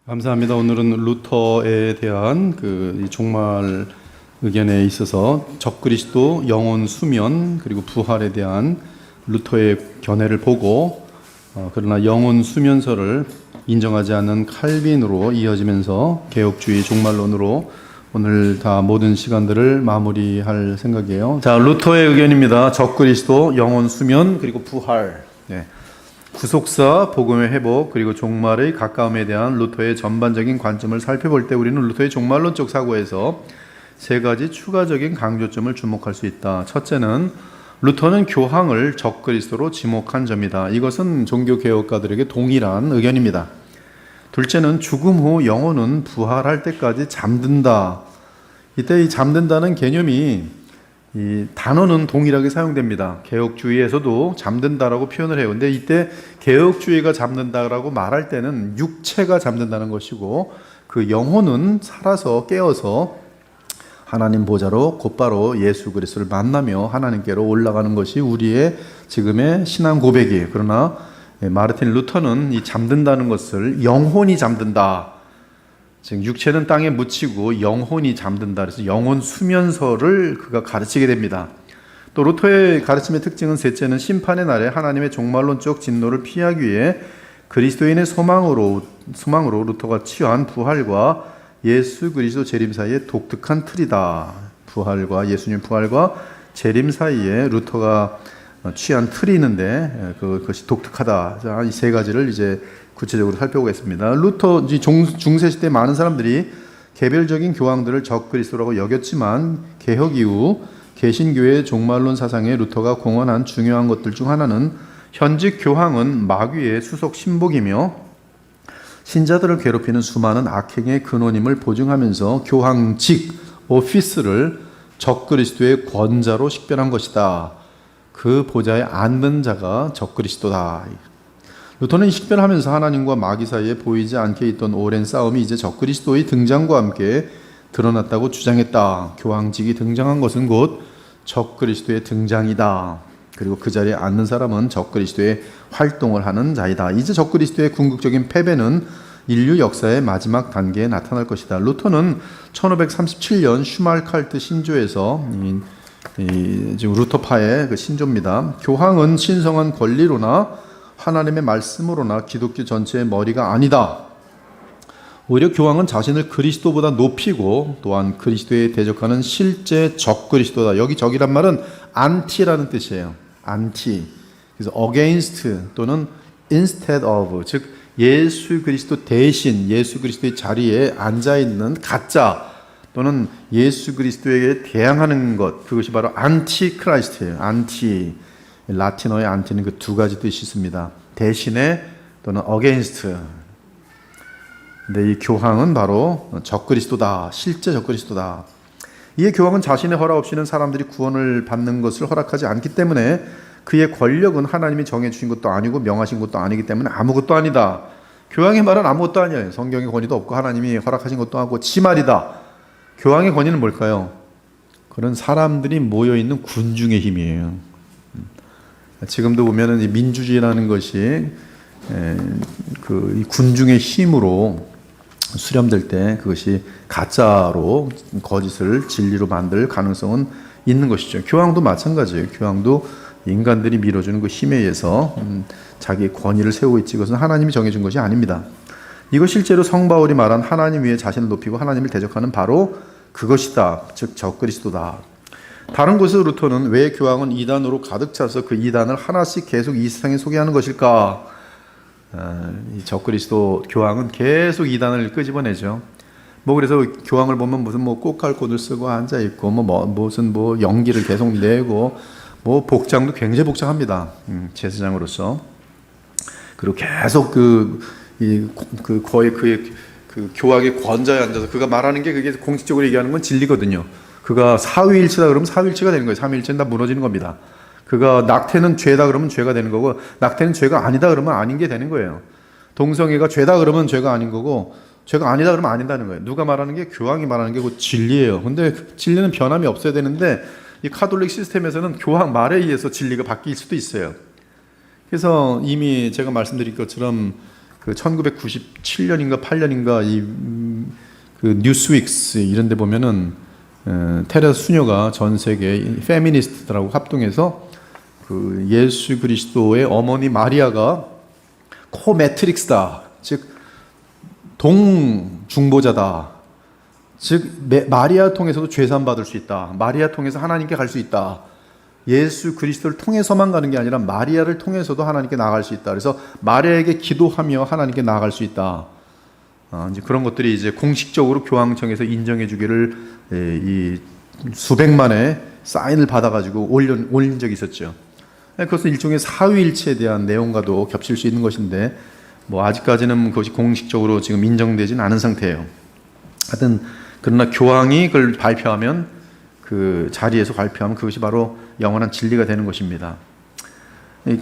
감사합니다. 오늘은 루터에 대한 이 종말 의견에 있어서 적그리스도, 영혼 수면, 그리고 부활에 대한 루터의 견해를 보고 그러나 영혼 수면설을 인정하지 않는 칼빈으로 이어지면서 개혁주의 종말론으로 오늘 다 모든 시간들을 마무리할 생각이에요. 자, 루터의 의견입니다. 적그리스도, 영혼 수면, 그리고 부활. 네. 구속사, 복음의 회복, 그리고 종말의 가까움에 대한 루터의 전반적인 관점을 살펴볼 때 우리는 루터의 종말론적 사고에서 세 가지 추가적인 강조점을 주목할 수 있다. 첫째는 루터는 교황을 적그리스도로 지목한 점이다. 이것은 종교개혁가들에게 동일한 의견입니다. 둘째는 죽음 후 영혼은 부활할 때까지 잠든다. 이때 이 잠든다는 개념이 이 단어는 동일하게 사용됩니다. 개혁주의에서도 잠든다라고 표현을 해요. 근데 이때 개혁주의가 잠든다라고 말할 때는 육체가 잠든다는 것이고 그 영혼은 살아서 깨어서 하나님 보좌로 곧바로 예수 그리스도를 만나며 하나님께로 올라가는 것이 우리의 지금의 신앙 고백이에요. 그러나 마르틴 루터는 이 잠든다는 것을 영혼이 잠든다. 즉 육체는 땅에 묻히고 영혼이 잠든다. 그래서 영혼 수면설을 그가 가르치게 됩니다. 또 루터의 가르침의 특징은 셋째는 심판의 날에 하나님의 종말론적 진노를 피하기 위해 그리스도인의 소망으로 루터가 취한 부활과 예수 그리스도 재림 사이의 독특한 틀이다. 부활과 예수님 부활과 재림 사이에 루터가 취한 틀이 있는데 그것이 독특하다. 이 세 가지를 이제 구체적으로 살펴보겠습니다. 루터 중세 시대 많은 사람들이 개별적인 교황들을 적그리스도라고 여겼지만 개혁 이후 개신교의 종말론 사상에 루터가 공헌한 중요한 것들 중 하나는 현직 교황은 마귀의 수속 신복이며 신자들을 괴롭히는 수많은 악행의 근원임을 보증하면서 교황직 오피스를 적그리스도의 권자로 식별한 것이다. 그 보좌에 앉는 자가 적그리스도다. 루터는 식별하면서 하나님과 마귀 사이에 보이지 않게 있던 오랜 싸움이 이제 적그리스도의 등장과 함께 드러났다고 주장했다. 교황직이 등장한 것은 곧 적그리스도의 등장이다. 그리고 그 자리에 앉는 사람은 적그리스도의 활동을 하는 자이다. 이제 적그리스도의 궁극적인 패배는 인류 역사의 마지막 단계에 나타날 것이다. 루터는 1537년 슈말칼트 신조에서 지금 루터파의 그 신조입니다. 교황은 신성한 권리로나 하나님의 말씀으로나 기독교 전체의 머리가 아니다. 오히려 교황은 자신을 그리스도보다 높이고 또한 그리스도에 대적하는 실제 적그리스도다. 여기 적이란 말은 안티라는 뜻이에요. 안티. 그래서 against 또는 instead of, 즉 예수 그리스도 대신 예수 그리스도의 자리에 앉아 있는 가짜 또는 예수 그리스도에게 대항하는 것, 그것이 바로 안티크라이스트예요. 안티. 라틴어의 안티는 그 두 가지 뜻이 있습니다. 대신에 또는 against. 근데 이 교황은 바로 적그리스도다. 실제 적그리스도다. 이에 교황은 자신의 허락 없이는 사람들이 구원을 받는 것을 허락하지 않기 때문에 그의 권력은 하나님이 정해주신 것도 아니고 명하신 것도 아니기 때문에 아무것도 아니다. 교황의 말은 아무것도 아니에요. 성경의 권위도 없고 하나님이 허락하신 것도 하고 지 말이다. 교황의 권위는 뭘까요? 그런 사람들이 모여있는 군중의 힘이에요. 지금도 보면은 이 민주주의라는 것이 이 군중의 힘으로 수렴될 때 그것이 가짜로 거짓을 진리로 만들 가능성은 있는 것이죠. 교황도 마찬가지예요. 교황도 인간들이 밀어주는 그 힘에 의해서 자기의 권위를 세우고 있지, 그것은 하나님이 정해준 것이 아닙니다. 이거 실제로 성 바울이 말한 하나님 위에 자신을 높이고 하나님을 대적하는 바로 그것이다. 즉 적그리스도다. 다른 곳에서 루터는 왜 교황은 이단으로 가득 차서 그 이단을 하나씩 계속 이 세상에 소개하는 것일까? 이 적그리스도 교황은 계속 이단을 끄집어내죠. 그래서 교황을 보면 무슨 꽃갈꽃을 쓰고 앉아 있고 무슨 연기를 계속 내고 복장도 굉장히 복장합니다. 제사장으로서. 그리고 계속 거의 그 교황의 권좌에 앉아서 그가 말하는 게 그게 공식적으로 얘기하는 건 진리거든요. 그가 사위일체다 그러면 사위일체가 되는 거예요. 삼위일체는 다 무너지는 겁니다. 그가 낙태는 죄다 그러면 죄가 되는 거고, 낙태는 죄가 아니다 그러면 아닌 게 되는 거예요. 동성애가 죄다 그러면 죄가 아닌 거고, 죄가 아니다 그러면 아닌다는 거예요. 누가 말하는 게? 교황이 말하는 게 그 진리예요. 근데 진리는 변함이 없어야 되는데 이 카톨릭 시스템에서는 교황 말에 의해서 진리가 바뀔 수도 있어요. 그래서 이미 제가 말씀드린 것처럼 그 1997년인가 8년인가 그 뉴스윅스 이런 데 보면은 테레사 수녀가 전 세계 페미니스트들하고 합동해서 그 예수 그리스도의 어머니 마리아가 코매트릭스다, 즉 동중보자다, 즉 마리아 통해서도 죄산 받을 수 있다, 마리아 통해서 하나님께 갈 수 있다, 예수 그리스도를 통해서만 가는 게 아니라 마리아를 통해서도 하나님께 나아갈 수 있다. 그래서 마리아에게 기도하며 하나님께 나아갈 수 있다. 이제 그런 것들이 이제 공식적으로 교황청에서 인정해 주기를 이 수백만의 사인을 받아가지고 올린 적이 있었죠. 그것은 일종의 사위일체에 대한 내용과도 겹칠 수 있는 것인데, 뭐 아직까지는 그것이 공식적으로 지금 인정되지는 않은 상태예요. 하여튼 그러나 교황이 그걸 발표하면, 그 자리에서 발표하면 그것이 바로 영원한 진리가 되는 것입니다.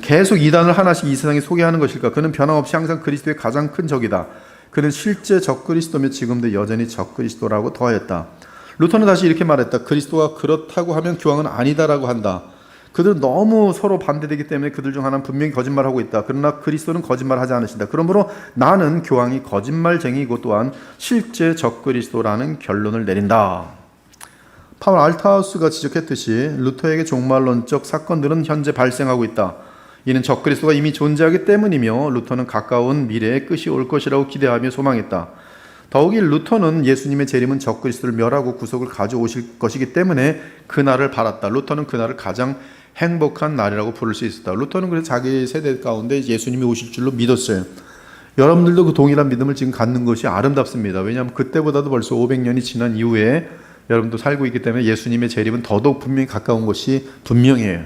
계속 이단을 하나씩 이 세상에 소개하는 것일까? 그는 변함없이 항상 그리스도의 가장 큰 적이다. 그는 실제 적그리스도며 지금도 여전히 적그리스도라고 더하였다. 루터는 다시 이렇게 말했다. 그리스도가 그렇다고 하면 교황은 아니다라고 한다. 그들은 너무 서로 반대되기 때문에 그들 중 하나는 분명히 거짓말하고 있다. 그러나 그리스도는 거짓말하지 않으신다. 그러므로 나는 교황이 거짓말쟁이고 또한 실제 적그리스도라는 결론을 내린다. 파울 알타하우스가 지적했듯이 루터에게 종말론적 사건들은 현재 발생하고 있다. 이는 적그리스도가 이미 존재하기 때문이며 루터는 가까운 미래에 끝이 올 것이라고 기대하며 소망했다. 더욱이 루터는 예수님의 재림은 적그리스도를 멸하고 구속을 가져오실 것이기 때문에 그날을 바랐다. 루터는 그날을 가장 행복한 날이라고 부를 수 있었다. 루터는 그래서 자기 세대 가운데 예수님이 오실 줄로 믿었어요. 여러분들도 그 동일한 믿음을 지금 갖는 것이 아름답습니다. 왜냐하면 그때보다도 벌써 500년이 지난 이후에 여러분도 살고 있기 때문에 예수님의 재림은 더더욱 분명히 가까운 것이 분명해요.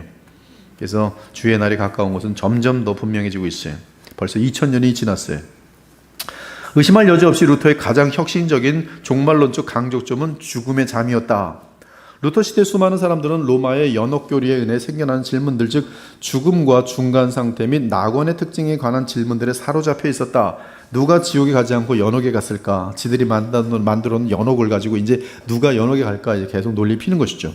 그래서 주의 날이 가까운 것은 점점 더 분명해지고 있어요. 벌써 2000년이 지났어요. 의심할 여지 없이 루터의 가장 혁신적인 종말론적 강조점은 죽음의 잠이었다. 루터 시대 수많은 사람들은 로마의 연옥교리에 의해 생겨나는 질문들, 즉 죽음과 중간 상태 및 낙원의 특징에 관한 질문들에 사로잡혀 있었다. 누가 지옥에 가지 않고 연옥에 갔을까? 지들이 만들어놓은 연옥을 가지고 이제 누가 연옥에 갈까? 이제 계속 논리 피는 것이죠.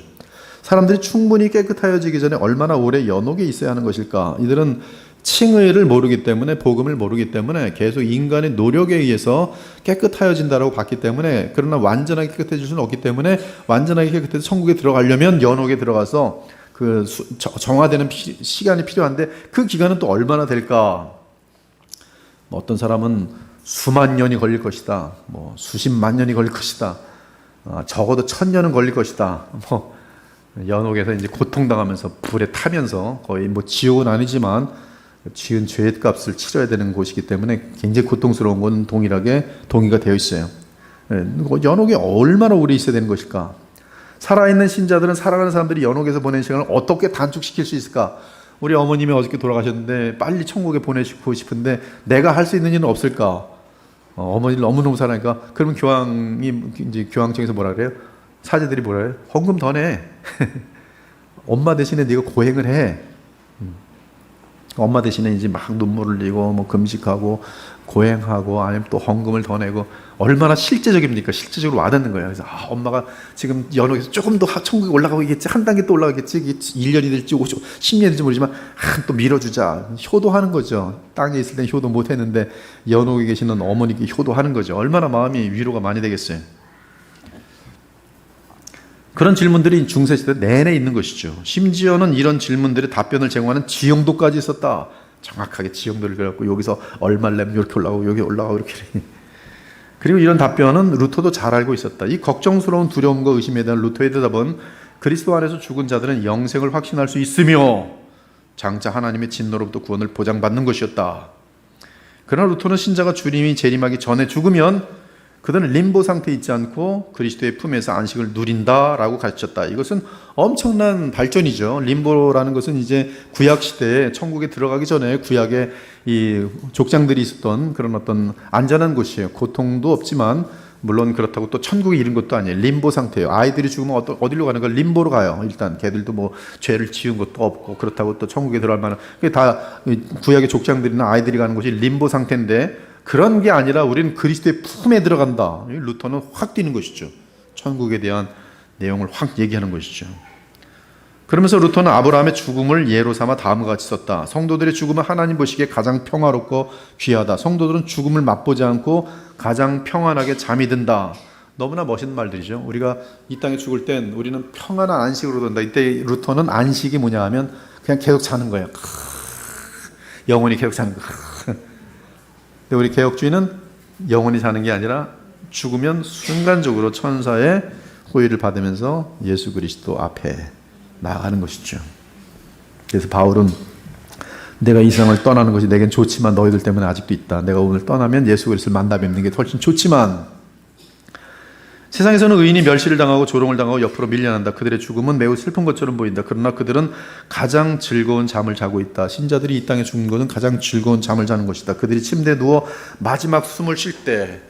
사람들이 충분히 깨끗하여지기 전에 얼마나 오래 연옥에 있어야 하는 것일까? 이들은 칭의를 모르기 때문에, 복음을 모르기 때문에 계속 인간의 노력에 의해서 깨끗하여진다라고 봤기 때문에, 그러나 완전하게 깨끗해질 수는 없기 때문에 완전하게 깨끗해서 천국에 들어가려면 연옥에 들어가서 그 정화되는 시간이 필요한데 그 기간은 또 얼마나 될까? 뭐 어떤 사람은 수만 년이 걸릴 것이다. 뭐 수십만 년이 걸릴 것이다. 적어도 1000년은 걸릴 것이다. 뭐 연옥에서 이제 고통당하면서 불에 타면서 거의 뭐 지옥은 아니지만 지은 죄의 값을 치러야 되는 곳이기 때문에 굉장히 고통스러운 건 동의가 되어 있어요. 연옥에 얼마나 오래 있어야 되는 것일까? 살아있는 신자들은 살아가는 사람들이 연옥에서 보낸 시간을 어떻게 단축시킬 수 있을까? 우리 어머님이 어저께 돌아가셨는데 빨리 천국에 보내시고 싶은데 내가 할 수 있는 일은 없을까? 어머니를 너무너무 사랑하니까, 그러면 교황청에서 뭐라 그래요? 사제들이 뭐라 해요? 헌금 더 내. 엄마 대신에 네가 고행을 해. 엄마 대신에 이제 막 눈물을 흘리고 뭐 금식하고 고행하고 아니면 또 헌금을 더 내고, 얼마나 실제적입니까? 실제적으로 와닿는 거예요. 그래서 엄마가 지금 연옥에서 조금 더 천국에 올라가겠지, 한 단계 또 올라가겠지, 1년이 될지 10년이 될지 모르지만 또 밀어주자. 효도하는 거죠. 땅에 있을 땐 효도 못했는데 연옥에 계시는 어머니께 효도하는 거죠. 얼마나 마음이 위로가 많이 되겠어요. 그런 질문들이 중세시대 내내 있는 것이죠. 심지어는 이런 질문들의 답변을 제공하는 지형도까지 있었다. 정확하게 지형도를 그려갖고 여기서 얼마를 내면 이렇게 올라가고 여기 올라가고 이렇게. 그리고 이런 답변은 루터도 잘 알고 있었다. 이 걱정스러운 두려움과 의심에 대한 루터의 대답은 그리스도 안에서 죽은 자들은 영생을 확신할 수 있으며 장차 하나님의 진노로부터 구원을 보장받는 것이었다. 그러나 루터는 신자가 주님이 재림하기 전에 죽으면 그들은 림보 상태에 있지 않고 그리스도의 품에서 안식을 누린다라고 가르쳤다. 이것은 엄청난 발전이죠. 림보라는 것은 이제 구약 시대에 천국에 들어가기 전에 구약에 이 족장들이 있었던 그런 어떤 안전한 곳이에요. 고통도 없지만, 물론 그렇다고 또 천국에 이른 것도 아니에요. 림보 상태예요. 아이들이 죽으면 어디로 가는 걸? 림보로 가요. 일단 걔들도 뭐 죄를 지은 것도 없고 그렇다고 또 천국에 들어갈 만한, 그게 다 구약의 족장들이나 아이들이 가는 곳이 림보 상태인데, 그런 게 아니라 우리는 그리스도의 품에 들어간다. 루터는 확 뛰는 것이죠. 천국에 대한 내용을 확 얘기하는 것이죠. 그러면서 루터는 아브라함의 죽음을 예로 삼아 다음과 같이 썼다. 성도들의 죽음은 하나님 보시기에 가장 평화롭고 귀하다. 성도들은 죽음을 맛보지 않고 가장 평안하게 잠이 든다. 너무나 멋있는 말들이죠. 우리가 이 땅에 죽을 땐 우리는 평안한 안식으로 든다. 이때 루터는 안식이 뭐냐 하면 그냥 계속 자는 거예요. 영원히 계속 자는 거예요. 근데 우리 개혁주의는 영원히 자는 게 아니라 죽으면 순간적으로 천사의 호의를 받으면서 예수 그리스도 앞에 나아가는 것이죠. 그래서 바울은 내가 이 세상을 떠나는 것이 내겐 좋지만 너희들 때문에 아직도 있다. 내가 오늘 떠나면 예수 그리스도를 만나 뵙는 게 훨씬 좋지만 세상에서는 의인이 멸시를 당하고 조롱을 당하고 옆으로 밀려난다. 그들의 죽음은 매우 슬픈 것처럼 보인다. 그러나 그들은 가장 즐거운 잠을 자고 있다. 신자들이 이 땅에 죽는 것은 가장 즐거운 잠을 자는 것이다. 그들이 침대에 누워 마지막 숨을 쉴 때,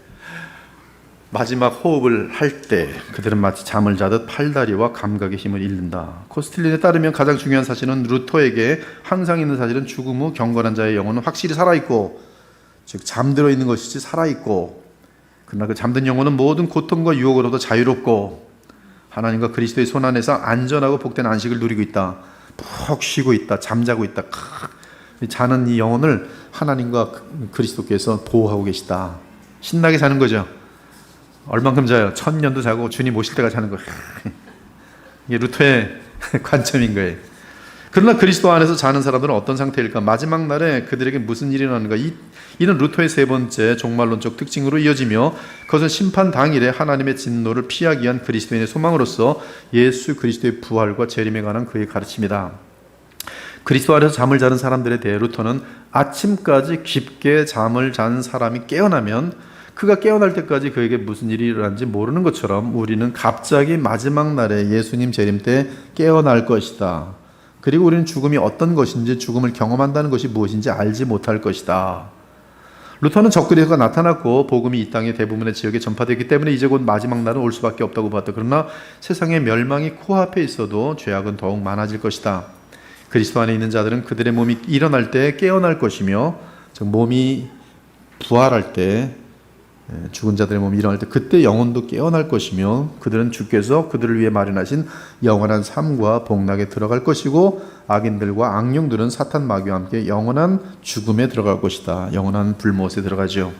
마지막 호흡을 할 때 그들은 마치 잠을 자듯 팔다리와 감각의 힘을 잃는다. 코스틸린에 따르면 가장 중요한 사실은 루터에게 항상 있는 사실은 죽음 후 경건한 자의 영혼은 확실히 살아있고, 즉 잠들어 있는 것이지 살아있고, 그러나 그 잠든 영혼은 모든 고통과 유혹으로도 자유롭고 하나님과 그리스도의 손 안에서 안전하고 복된 안식을 누리고 있다. 푹 쉬고 있다. 잠자고 있다. 자는 이 영혼을 하나님과 그리스도께서 보호하고 계시다. 신나게 자는 거죠. 얼만큼 자요? 1000년도 자고 주님 오실 때가 자는 거예요. 이게 루터의 관점인 거예요. 그러나 그리스도 안에서 자는 사람들은 어떤 상태일까? 마지막 날에 그들에게 무슨 일이 일어나는가? 이는 루터의 세 번째 종말론적 특징으로 이어지며 그것은 심판 당일에 하나님의 진노를 피하기 위한 그리스도인의 소망으로서 예수 그리스도의 부활과 재림에 관한 그의 가르침이다. 그리스도 안에서 잠을 자는 사람들에 대해 루터는 아침까지 깊게 잠을 잔 사람이 깨어나면 그가 깨어날 때까지 그에게 무슨 일이 일어난지 모르는 것처럼 우리는 갑자기 마지막 날에 예수님 재림 때 깨어날 것이다. 그리고 우리는 죽음이 어떤 것인지, 죽음을 경험한다는 것이 무엇인지 알지 못할 것이다. 루터는 적그리스도가 나타났고 복음이 이 땅의 대부분의 지역에 전파되기 때문에 이제 곧 마지막 날은 올 수밖에 없다고 봤다. 그러나 세상의 멸망이 코앞에 있어도 죄악은 더욱 많아질 것이다. 그리스도 안에 있는 자들은 그들의 몸이 일어날 때 깨어날 것이며, 즉 몸이 부활할 때, 죽은 자들의 몸이 일어날 때 그때 영혼도 깨어날 것이며 그들은 주께서 그들을 위해 마련하신 영원한 삶과 복락에 들어갈 것이고 악인들과 악령들은 사탄 마귀와 함께 영원한 죽음에 들어갈 것이다. 영원한 불못에 들어가죠.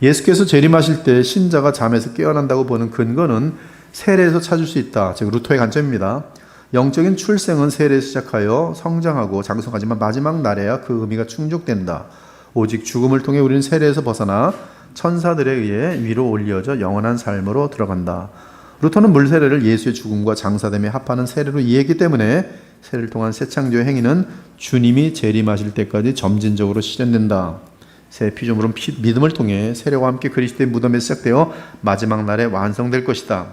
예수께서 재림하실 때 신자가 잠에서 깨어난다고 보는 근거는 세례에서 찾을 수 있다. 즉 루터의 관점입니다. 영적인 출생은 세례에서 시작하여 성장하고 장성하지만 마지막 날에야 그 의미가 충족된다. 오직 죽음을 통해 우리는 세례에서 벗어나 천사들에 의해 위로 올려져 영원한 삶으로 들어간다. 루터는 물세례를 예수의 죽음과 장사됨에 합하는 세례로 이해했기 때문에 세례를 통한 새창조의 행위는 주님이 재림하실 때까지 점진적으로 실현된다. 새 피조물은 믿음을 통해 세례와 함께 그리스도의 무덤에 시작되어 마지막 날에 완성될 것이다.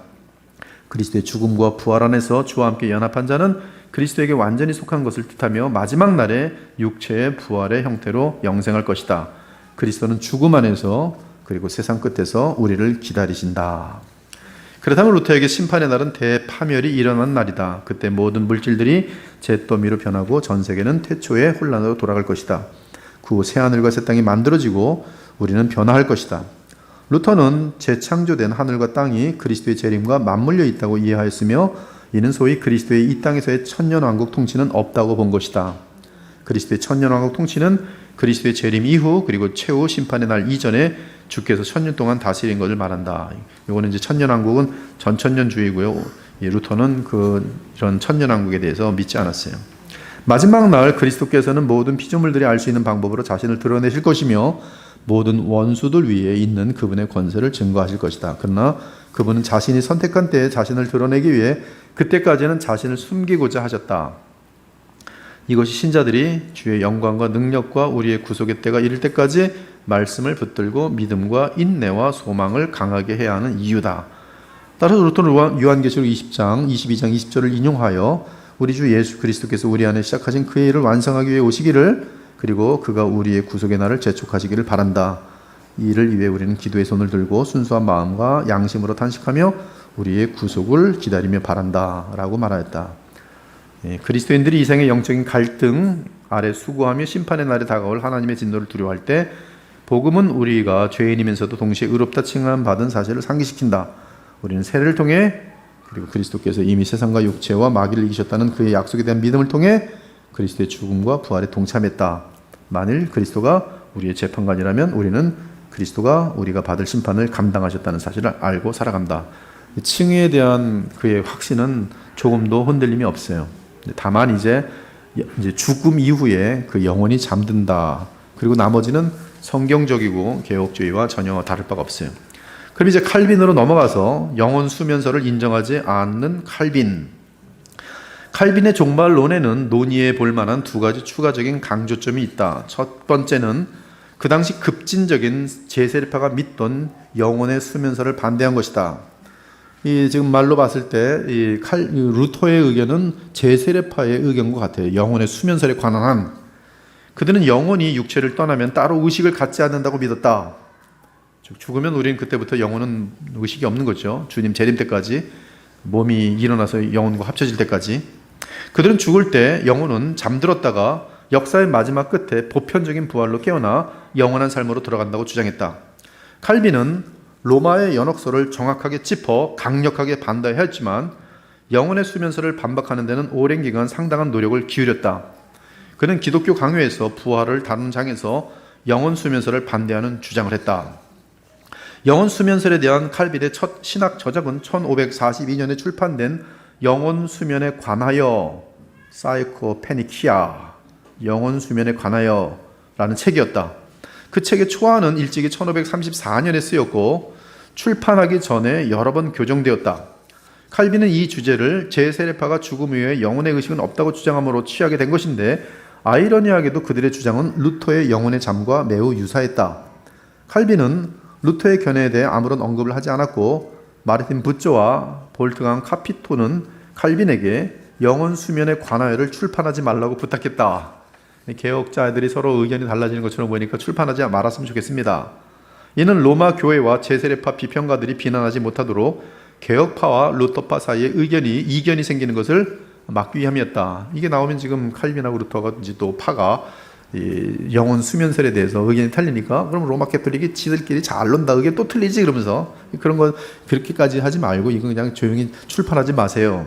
그리스도의 죽음과 부활 안에서 주와 함께 연합한 자는 그리스도에게 완전히 속한 것을 뜻하며 마지막 날에 육체의 부활의 형태로 영생할 것이다. 그리스도는 죽음 안에서 그리고 세상 끝에서 우리를 기다리신다. 그렇다면 루터에게 심판의 날은 대파멸이 일어난 날이다. 그때 모든 물질들이 잿더미로 변하고 전 세계는 태초의 혼란으로 돌아갈 것이다. 그 후 새하늘과 새 땅이 만들어지고 우리는 변화할 것이다. 루터는 재창조된 하늘과 땅이 그리스도의 재림과 맞물려 있다고 이해하였으며 이는 소위 그리스도의 이 땅에서의 천년왕국 통치는 없다고 본 것이다. 그리스도의 천년왕국 통치는 그리스도의 재림 이후 그리고 최후 심판의 날 이전에 주께서 천년 동안 다스린 것을 말한다. 이거는 이제 천년왕국은 전천년주의고요. 루터는 이런 천년왕국에 대해서 믿지 않았어요. 마지막 날 그리스도께서는 모든 피조물들이 알 수 있는 방법으로 자신을 드러내실 것이며 모든 원수들 위에 있는 그분의 권세를 증거하실 것이다. 그러나 그분은 자신이 선택한 때에 자신을 드러내기 위해 그때까지는 자신을 숨기고자 하셨다. 이것이 신자들이 주의 영광과 능력과 우리의 구속의 때가 이를 때까지 말씀을 붙들고 믿음과 인내와 소망을 강하게 해야 하는 이유다. 따라서 루터는 요한계시록 20장, 22장, 20절을 인용하여 우리 주 예수 그리스도께서 우리 안에 시작하신 그의 일을 완성하기 위해 오시기를, 그리고 그가 우리의 구속의 날을 재촉하시기를 바란다. 이 일을 위해 우리는 기도의 손을 들고 순수한 마음과 양심으로 탄식하며 우리의 구속을 기다리며 바란다 라고 말하였다. 그리스도인들이 이 생의 영적인 갈등 아래 수고하며 심판의 날에 다가올 하나님의 진노를 두려워할 때 복음은 우리가 죄인이면서도 동시에 의롭다 칭함받은 사실을 상기시킨다. 우리는 세례를 통해 그리고 그리스도께서 이미 세상과 육체와 마귀를 이기셨다는 그의 약속에 대한 믿음을 통해 그리스도의 죽음과 부활에 동참했다. 만일 그리스도가 우리의 재판관이라면 우리는 그리스도가 우리가 받을 심판을 감당하셨다는 사실을 알고 살아간다. 칭의에 대한 그의 확신은 조금도 흔들림이 없어요. 다만 이제 죽음 이후에 그 영혼이 잠든다. 그리고 나머지는 성경적이고 개혁주의와 전혀 다를 바가 없어요. 그럼 이제 칼빈으로 넘어가서 영혼 수면설을 인정하지 않는 칼빈. 칼빈의 종말론에는 논의해 볼 만한 두 가지 추가적인 강조점이 있다. 첫 번째는 그 당시 급진적인 제세례파가 믿던 영혼의 수면설을 반대한 것이다. 지금 말로 봤을 때 루터의 의견은 제세례파의 의견과 같아요. 영혼의 수면설에 관한 한. 그들은 영혼이 육체를 떠나면 따로 의식을 갖지 않는다고 믿었다. 즉 죽으면 우리는 그때부터 영혼은 의식이 없는 거죠. 주님 재림 때까지, 몸이 일어나서 영혼과 합쳐질 때까지. 그들은 죽을 때 영혼은 잠들었다가 역사의 마지막 끝에 보편적인 부활로 깨어나 영원한 삶으로 들어간다고 주장했다. 칼빈은 로마의 연옥설을 정확하게 짚어 강력하게 반대했지만 영혼의 수면설을 반박하는 데는 오랜 기간 상당한 노력을 기울였다. 그는 기독교 강요에서 부활을 다루는 장에서 영혼 수면설을 반대하는 주장을 했다. 영혼 수면설에 대한 칼빈의 첫 신학 저작은 1542년에 출판된 영혼 수면에 관하여 사이코페니키아, 영혼 수면에 관하여 라는 책이었다. 그 책의 초안은 일찍이 1534년에 쓰였고 출판하기 전에 여러 번 교정되었다. 칼빈은 이 주제를 제세례파가 죽음 이후에 영혼의 의식은 없다고 주장함으로 취하게 된 것인데 아이러니하게도 그들의 주장은 루터의 영혼의 잠과 매우 유사했다. 칼빈은 루터의 견해에 대해 아무런 언급을 하지 않았고 마르틴 부쪼와 볼트강 카피토는 칼빈에게 영혼 수면에 관하여를 출판하지 말라고 부탁했다. 개혁자들이 서로 의견이 달라지는 것처럼 보이니까 출판하지 말았으면 좋겠습니다. 이는 로마 교회와 제세례파 비평가들이 비난하지 못하도록 개혁파와 루터파 사이에 이견이 생기는 것을 막기 위함이었다. 이게 나오면 지금 칼빈하고 루터가 이제 또 파가 영혼 수면설에 대해서 의견이 틀리니까 그럼 로마 캐톨릭이 지들끼리 잘 논다. 의견 또 틀리지 그러면서 그런 거 그렇게까지 하지 말고 이건 그냥 조용히 출판하지 마세요.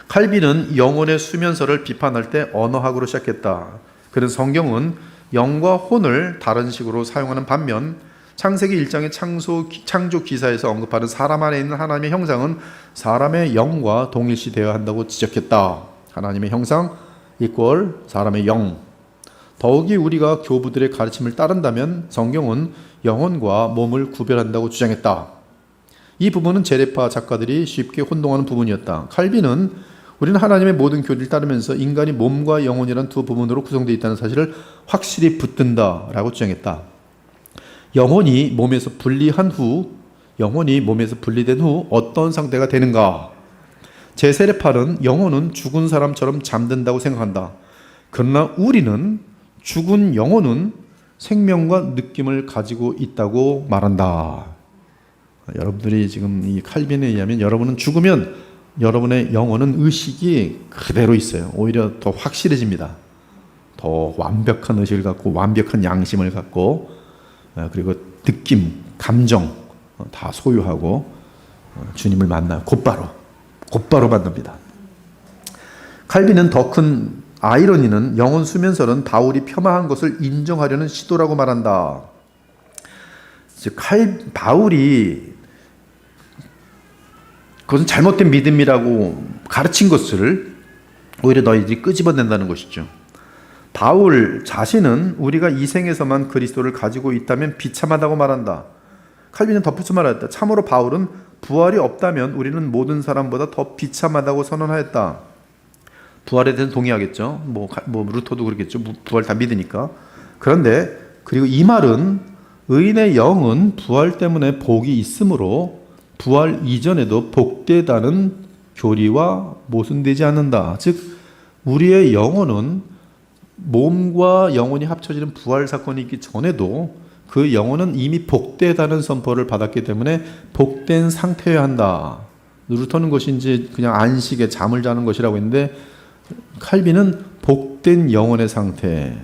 칼빈은 영혼의 수면설을 비판할 때 언어학으로 시작했다. 그는 성경은 영과 혼을 다른 식으로 사용하는 반면 창세기 1장의 창조 기사에서 언급하는 사람 안에 있는 하나님의 형상은 사람의 영과 동일시되어야 한다고 지적했다. 하나님의 형상 이퀄 사람의 영. 더욱이 우리가 교부들의 가르침을 따른다면 성경은 영혼과 몸을 구별한다고 주장했다. 이 부분은 제례파 작가들이 쉽게 혼동하는 부분이었다. 칼빈은 우리는 하나님의 모든 교리를 따르면서 인간이 몸과 영혼이란 두 부분으로 구성되어 있다는 사실을 확실히 붙든다라고 주장했다. 영혼이 몸에서 분리된 후 어떤 상태가 되는가? 제세례파는 영혼은 죽은 사람처럼 잠든다고 생각한다. 그러나 우리는 죽은 영혼은 생명과 느낌을 가지고 있다고 말한다. 여러분들이 지금 이 칼빈에 의하면 여러분은 죽으면 여러분의 영혼은 의식이 그대로 있어요. 오히려 더 확실해집니다. 더 완벽한 의식을 갖고 완벽한 양심을 갖고 그리고 느낌, 감정 다 소유하고 주님을 만나 곧바로 만납니다. 칼빈은 더 큰 아이러니는 영혼 수면설은 바울이 폄하한 것을 인정하려는 시도라고 말한다. 즉 바울이 그것은 잘못된 믿음이라고 가르친 것을 오히려 너희들이 끄집어낸다는 것이죠. 바울 자신은 우리가 이 생에서만 그리스도를 가지고 있다면 비참하다고 말한다. 칼빈은 덧붙여 말했다. 참으로 바울은 부활이 없다면 우리는 모든 사람보다 더 비참하다고 선언하였다. 부활에 대해서 동의하겠죠. 뭐 루터도 그렇겠죠. 부활 다 믿으니까. 그런데 그리고 이 말은 의인의 영은 부활 때문에 복이 있으므로 부활 이전에도 복되다는 교리와 모순되지 않는다. 즉 우리의 영혼은 몸과 영혼이 합쳐지는 부활 사건이 있기 전에도 그 영혼은 이미 복되다는 선포를 받았기 때문에 복된 상태여야 한다. 루터는 것인지 그냥 안식에 잠을 자는 것이라고 했는데 칼빈은 복된 영혼의 상태.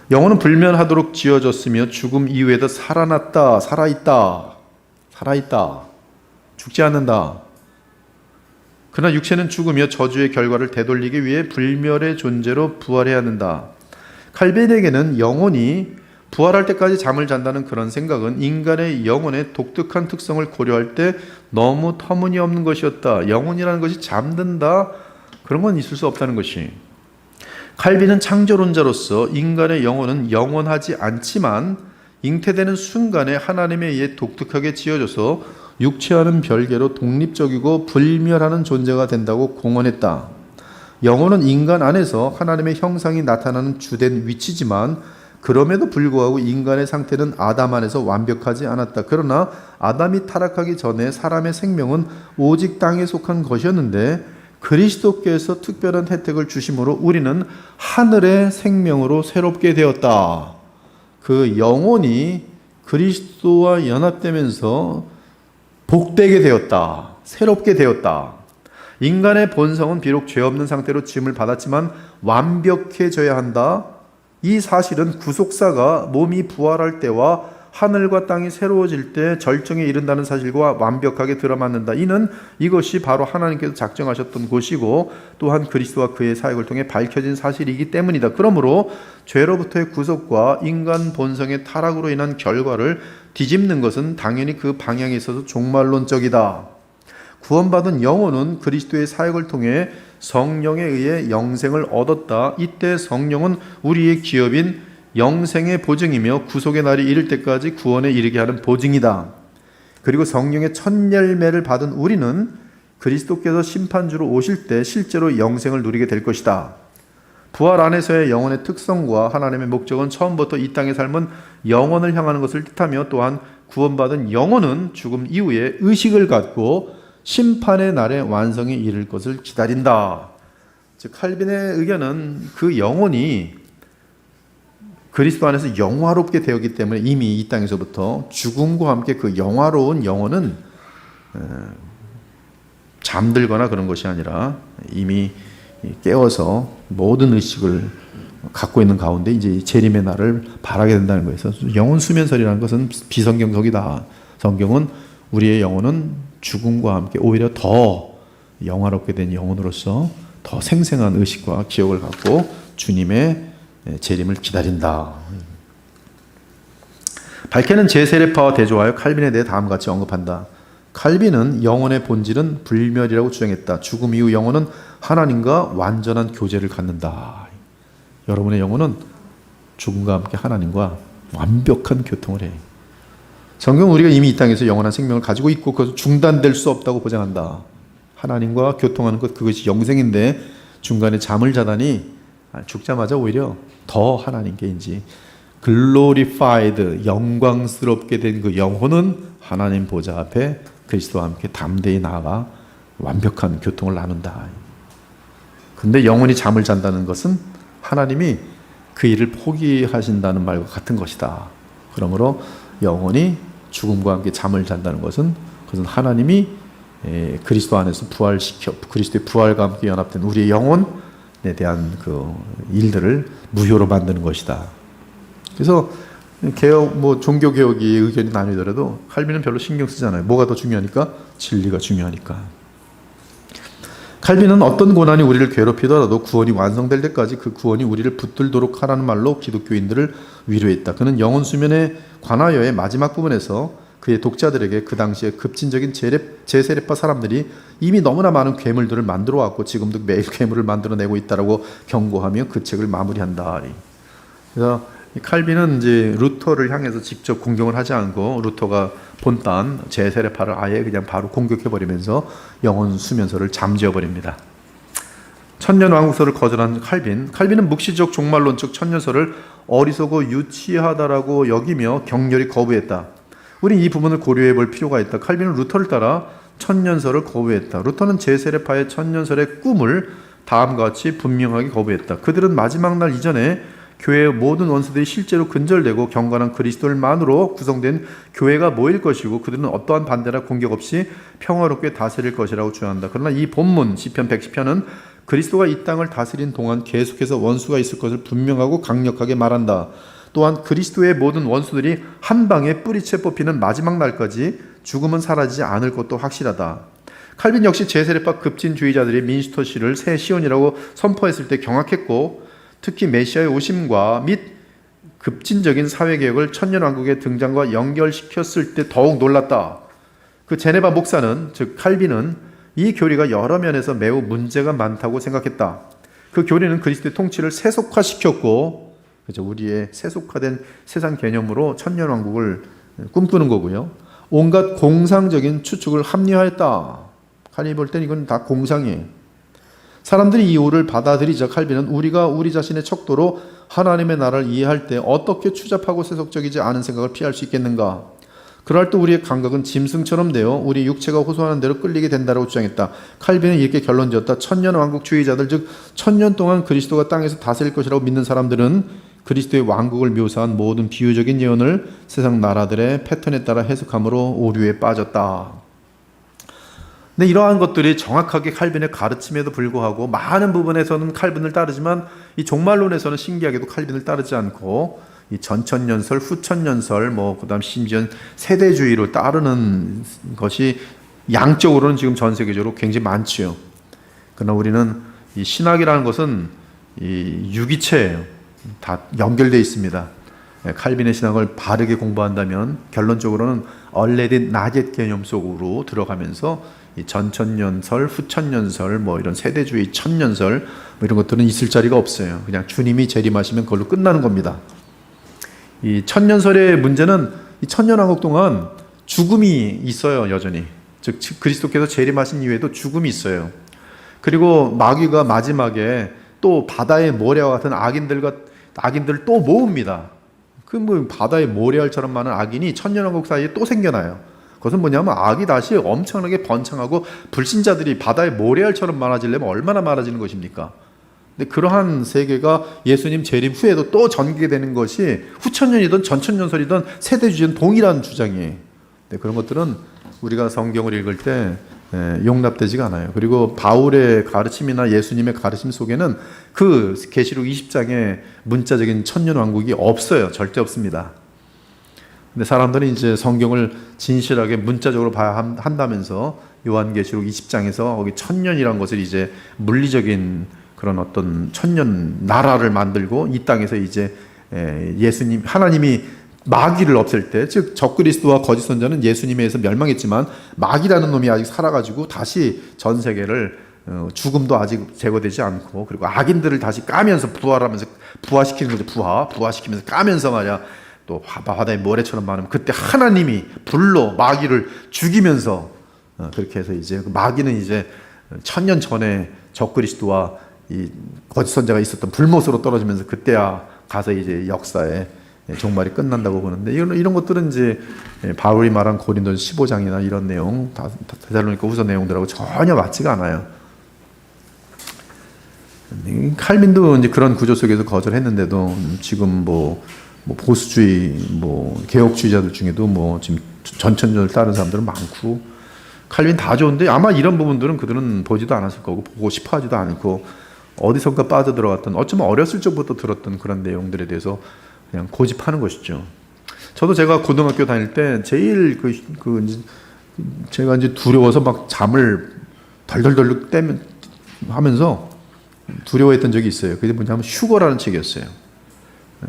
영혼은 불면하도록 지어졌으며 죽음 이후에도 살아있다. 죽지 않는다. 그러나 육체는 죽으며 저주의 결과를 되돌리기 위해 불멸의 존재로 부활해야 한다. 칼빈에게는 영혼이 부활할 때까지 잠을 잔다는 그런 생각은 인간의 영혼의 독특한 특성을 고려할 때 너무 터무니없는 것이었다. 영혼이라는 것이 잠든다. 그런 건 있을 수 없다는 것이. 칼빈은 창조론자로서 인간의 영혼은 영원하지 않지만 잉태되는 순간에 하나님에 의해 독특하게 지어져서 육체와는 별개로 독립적이고 불멸하는 존재가 된다고 공언했다. 영혼은 인간 안에서 하나님의 형상이 나타나는 주된 위치지만 그럼에도 불구하고 인간의 상태는 아담 안에서 완벽하지 않았다. 그러나 아담이 타락하기 전에 사람의 생명은 오직 땅에 속한 것이었는데 그리스도께서 특별한 혜택을 주심으로 우리는 하늘의 생명으로 새롭게 되었다. 그 영혼이 그리스도와 연합되면서 복되게 되었다. 새롭게 되었다. 인간의 본성은 비록 죄 없는 상태로 지음을 받았지만 완벽해져야 한다. 이 사실은 구속사가 몸이 부활할 때와 하늘과 땅이 새로워질 때 절정에 이른다는 사실과 완벽하게 들어맞는다. 이것이 바로 하나님께서 작정하셨던 것이고 또한 그리스도와 그의 사역을 통해 밝혀진 사실이기 때문이다. 그러므로 죄로부터의 구속과 인간 본성의 타락으로 인한 결과를 뒤집는 것은 당연히 그 방향에 있어서 종말론적이다. 구원받은 영혼은 그리스도의 사역을 통해 성령에 의해 영생을 얻었다. 이때 성령은 우리의 기업인 영생의 보증이며 구속의 날이 이를 때까지 구원에 이르게 하는 보증이다. 그리고 성령의 첫 열매를 받은 우리는 그리스도께서 심판주로 오실 때 실제로 영생을 누리게 될 것이다. 부활 안에서의 영혼의 특성과 하나님의 목적은 처음부터 이 땅의 삶은 영혼을 향하는 것을 뜻하며 또한 구원받은 영혼은 죽음 이후에 의식을 갖고 심판의 날에 완성에 이를 것을 기다린다. 즉 칼빈의 의견은 그 영혼이 그리스도 안에서 영화롭게 되었기 때문에 이미 이 땅에서부터 죽음과 함께 그 영화로운 영혼은 잠들거나 그런 것이 아니라 이미 깨어서 모든 의식을 갖고 있는 가운데 이제 재림의 날을 바라게 된다는 거예요. 영혼 수면설이라는 것은 비성경적이다. 성경은 우리의 영혼은 죽음과 함께 오히려 더 영화롭게 된 영혼으로서 더 생생한 의식과 기억을 갖고 주님의 재림을 기다린다. 발케는 제세례파와 대조하여 칼빈에 대해 다음과 같이 언급한다. 칼빈은 영혼의 본질은 불멸이라고 주장했다. 죽음 이후 영혼은 하나님과 완전한 교제를 갖는다. 여러분의 영혼은 죽음과 함께 하나님과 완벽한 교통을 해. 성경은 우리가 이미 이 땅에서 영원한 생명을 가지고 있고 그것은 중단될 수 없다고 보장한다. 하나님과 교통하는 것, 그것이 영생인데 중간에 잠을 자다니 죽자마자 오히려 더 하나님께 이제 glorified, 영광스럽게 된 그 영혼은 하나님 보좌 앞에 그리스도와 함께 담대히 나아가 완벽한 교통을 나눈다. 근데 영혼이 잠을 잔다는 것은 하나님이 그 일을 포기하신다는 말과 같은 것이다. 그러므로 영혼이 죽음과 함께 잠을 잔다는 것은 그것은 하나님이 그리스도 안에서 부활시켜 그리스도의 부활과 함께 연합된 우리의 영혼에 대한 그 일들을 무효로 만드는 것이다. 그래서 개혁, 종교 개혁이 의견이 나뉘더라도 칼빈은 별로 신경 쓰잖아요. 뭐가 더 중요하니까? 진리가 중요하니까. 칼빈은 어떤 고난이 우리를 괴롭히더라도 구원이 완성될 때까지 그 구원이 우리를 붙들도록 하라는 말로 기독교인들을 위로했다. 그는 영혼 수면에 관하여의 마지막 부분에서 그의 독자들에게 그 당시에 급진적인 제세례파 사람들이 이미 너무나 많은 괴물들을 만들어 왔고 지금도 매일 괴물을 만들어내고 있다라고 경고하며 그 책을 마무리한다. 그래서 칼빈은 이제 루터를 향해서 직접 공격을 하지 않고 루터가 본딴 제세례파를 아예 그냥 바로 공격해버리면서 영혼 수면설을 잠재워버립니다. 천년왕국설을 거절한 칼빈은 묵시적 종말론적 천년설을 어리석고 유치하다라고 여기며 격렬히 거부했다. 우린 이 부분을 고려해 볼 필요가 있다. 칼빈은 루터를 따라 천년설을 거부했다. 루터는 제세례파의 천년설의 꿈을 다음과 같이 분명하게 거부했다. 그들은 마지막 날 이전에 교회의 모든 원수들이 실제로 근절되고 경건한 그리스도만으로 구성된 교회가 모일 것이고 그들은 어떠한 반대나 공격 없이 평화롭게 다스릴 것이라고 주장한다. 그러나 이 본문 시편 110편은 그리스도가 이 땅을 다스린 동안 계속해서 원수가 있을 것을 분명하고 강력하게 말한다. 또한 그리스도의 모든 원수들이 한 방에 뿌리채 뽑히는 마지막 날까지 죽음은 사라지지 않을 것도 확실하다. 칼빈 역시 제세례파 급진주의자들이 민슈터시를 새 시온이라고 선포했을 때 경악했고, 특히 메시아의 오심과 및 급진적인 사회개혁을 천년왕국의 등장과 연결시켰을 때 더욱 놀랐다. 그 제네바 목사는, 즉 칼빈은 이 교리가 여러 면에서 매우 문제가 많다고 생각했다. 그 교리는 그리스도의 통치를 세속화시켰고, 그죠? 우리의 세속화된 세상 개념으로 천년왕국을 꿈꾸는 거고요. 온갖 공상적인 추측을 합리화했다. 칼빈이 볼 땐 이건 다 공상이에요. 사람들이 이 오를 받아들이자 칼빈은 우리가 우리 자신의 척도로 하나님의 나라를 이해할 때 어떻게 추잡하고 세속적이지 않은 생각을 피할 수 있겠는가? 그럴 때 우리의 감각은 짐승처럼 되어 우리 육체가 호소하는 대로 끌리게 된다고 주장했다. 칼빈은 이렇게 결론지었다. 천년왕국주의자들, 즉 천년 동안 그리스도가 땅에서 다스릴 것이라고 믿는 사람들은 그리스도의 왕국을 묘사한 모든 비유적인 예언을 세상 나라들의 패턴에 따라 해석함으로 오류에 빠졌다. 근데 이러한 것들이 정확하게 칼빈의 가르침에도 불구하고 많은 부분에서는 칼빈을 따르지만 이 종말론에서는 신기하게도 칼빈을 따르지 않고 이 전천년설, 후천년설, 그다음 심지어 세대주의로 따르는 것이 양적으로는 지금 전 세계적으로 굉장히 많지요. 그러나 우리는 이 신학이라는 것은 이 유기체예요. 다 연결되어 있습니다. 칼빈의 신학을 바르게 공부한다면 결론적으로는 얼레딘 나겟 개념 속으로 들어가면서 이 전천년설, 후천년설, 이런 세대주의 천년설 이런 것들은 있을 자리가 없어요. 그냥 주님이 재림하시면 그걸로 끝나는 겁니다. 이 천년설의 문제는 이 천년왕국 동안 죽음이 있어요, 여전히. 즉 그리스도께서 재림하신 이후에도 죽음이 있어요. 그리고 마귀가 마지막에 또 바다의 모래와 같은 악인들을 또 모읍니다. 바다의 모래알처럼 많은 악인이 천년왕국 사이에 또 생겨나요. 그것은 뭐냐면 악이 다시 엄청나게 번창하고 불신자들이 바다의 모래알처럼 많아지려면 얼마나 많아지는 것입니까? 근데 그러한 세계가 예수님 재림 후에도 또 전개되는 것이 후천년이든 전천년설이든 세대주의는 동일한 주장이에요. 근데 그런 것들은 우리가 성경을 읽을 때 용납되지가 않아요. 그리고 바울의 가르침이나 예수님의 가르침 속에는 그 계시록 20장의 문자적인 천년왕국이 없어요. 절대 없습니다. 근데 사람들은 이제 성경을 진실하게 문자적으로 봐야 한다면서 요한계시록 20장에서 거기 천년이란 것을 이제 물리적인 그런 어떤 천년 나라를 만들고 이 땅에서 이제 예수님, 하나님이 마귀를 없앨 때, 즉 적그리스도와 거짓 선자는 예수님에 의해서 멸망했지만 마귀라는 놈이 아직 살아가지고 다시 전 세계를 죽음도 아직 제거되지 않고 그리고 악인들을 다시 까면서 부활시키는 거죠. 부활시키면서 까면서 말이야. 또 바다의 모래처럼 많으면 그때 하나님이 불로 마귀를 죽이면서 그렇게 해서 이제 마귀는 이제 천년 전에 적그리스도와 이 거짓 선자가 있었던 불못으로 떨어지면서 그때야 가서 이제 역사에 종말이 끝난다고 보는데 이런 것들은 이제 바울이 말한 고린도전 15장이나 이런 내용, 데살로니가 후서 내용들하고 전혀 맞지가 않아요. 칼빈도 이제 그런 구조 속에서 거절했는데도 지금 보수주의, 개혁주의자들 중에도 지금 전천년을 따른 사람들은 많고, 칼빈 다 좋은데 아마 이런 부분들은 그들은 보지도 않았을 거고, 보고 싶어 하지도 않고, 어디선가 빠져들어갔던, 어쩌면 어렸을 적부터 들었던 그런 내용들에 대해서 그냥 고집하는 것이죠. 저도 제가 고등학교 다닐 때 제일 제가 이제 두려워서 막 잠을 덜덜덜 하면서 두려워했던 적이 있어요. 그게 뭐냐면 휴거라는 책이었어요.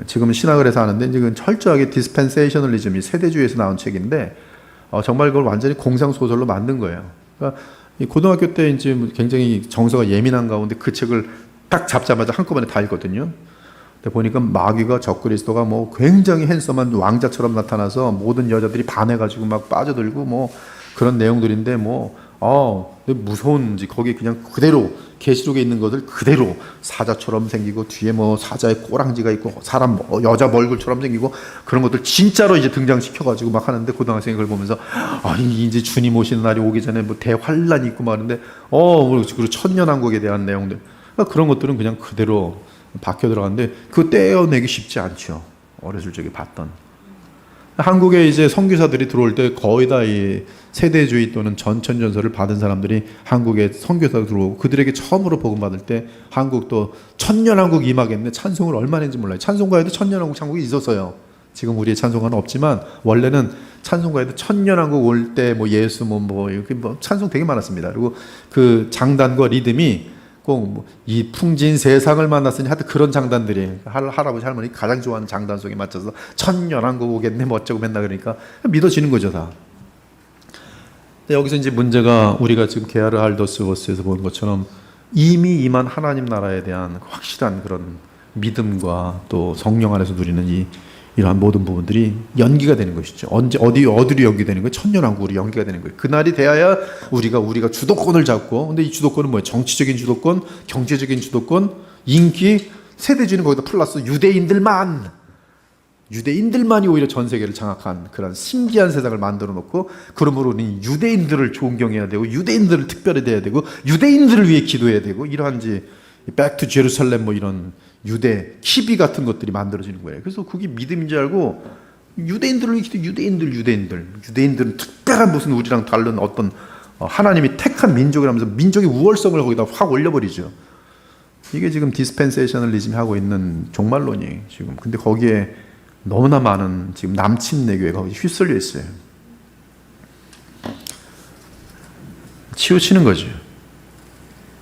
지금은 신학을 해서 하는데 이제 철저하게 디스펜세이셔널리즘이 세대주의에서 나온 책인데 정말 그걸 완전히 공상 소설로 만든 거예요. 그러니까 이 고등학교 때 이제 굉장히 정서가 예민한 가운데 그 책을 딱 잡자마자 한꺼번에 다 읽거든요. 근데 보니까 마귀가 적그리스도가 굉장히 핸섬한 왕자처럼 나타나서 모든 여자들이 반해가지고 막 빠져들고 그런 내용들인데 무서운지 거기 그냥 그대로 계시록에 있는 것을 그대로 사자처럼 생기고 뒤에 사자의 꼬랑지가 있고 사람 여자 얼굴처럼 생기고 그런 것들 진짜로 이제 등장시켜가지고 막 하는데 고등학생이 그걸 보면서 이제 주님 오시는 날이 오기 전에 대환란이 있고 막 하는데 그리고 천년왕국에 대한 내용들 그런 것들은 그냥 그대로 박혀 들어갔는데 그거 떼어내기 쉽지 않죠. 어렸을 적에 봤던. 한국에 이제 선교사들이 들어올 때 거의 다 이 세대주의 또는 전천전설을 받은 사람들이 한국에 선교사로 들어오고 그들에게 처음으로 복음 받을 때 한국도 천년왕국 임하겠네 찬송을 얼마나 했는지 몰라요. 찬송가에도 천년왕국 찬국이 있었어요. 지금 우리의 찬송가는 없지만 원래는 찬송가에도 천년왕국 올 때 뭐 예수 이렇게 찬송 되게 많았습니다. 그리고 그 장단과 리듬이 꼭 이 풍진 세상을 만났으니 하여튼 그런 장단들이 할아버지 할머니 가장 좋아하는 장단 속에 맞춰서 천년왕국 오겠네 뭐 어쩌고 맨날 그러니까 믿어지는 거죠 다. 여기서 이제 문제가 우리가 지금 게하르 할더스워스에서 본 것처럼 이미 임한 하나님 나라에 대한 확실한 그런 믿음과 또 성령 안에서 누리는 이러한 모든 부분들이 연기가 되는 것이죠. 어디로 연기되는 거예요? 천년왕국으로 연기가 되는 거예요. 그날이 돼야 우리가 주도권을 잡고, 근데 이 주도권은 뭐예요? 정치적인 주도권, 경제적인 주도권, 인기, 세대주의는 거기다 플러스 유대인들만이 오히려 전 세계를 장악한 그런 신기한 세상을 만들어 놓고, 그러므로 우리는 유대인들을 존경해야 되고 유대인들을 특별히 대해야 되고 유대인들을 위해 기도해야 되고 이러한지 백투 제루살렘 이런 유대 키비 같은 것들이 만들어지는 거예요. 그래서 그게 믿음인 줄 알고 유대인들을 유대인들은 특별한 무슨 우리랑 다른 어떤 하나님이 택한 민족이라면서 민족의 우월성을 거기다 확 올려버리죠. 이게 지금 디스펜세이셔널리즘이 하고 있는 종말론이에요 지금. 근데 거기에 너무나 많은 지금 남침내 교회가 휩쓸려 있어요. 치우치는 거죠.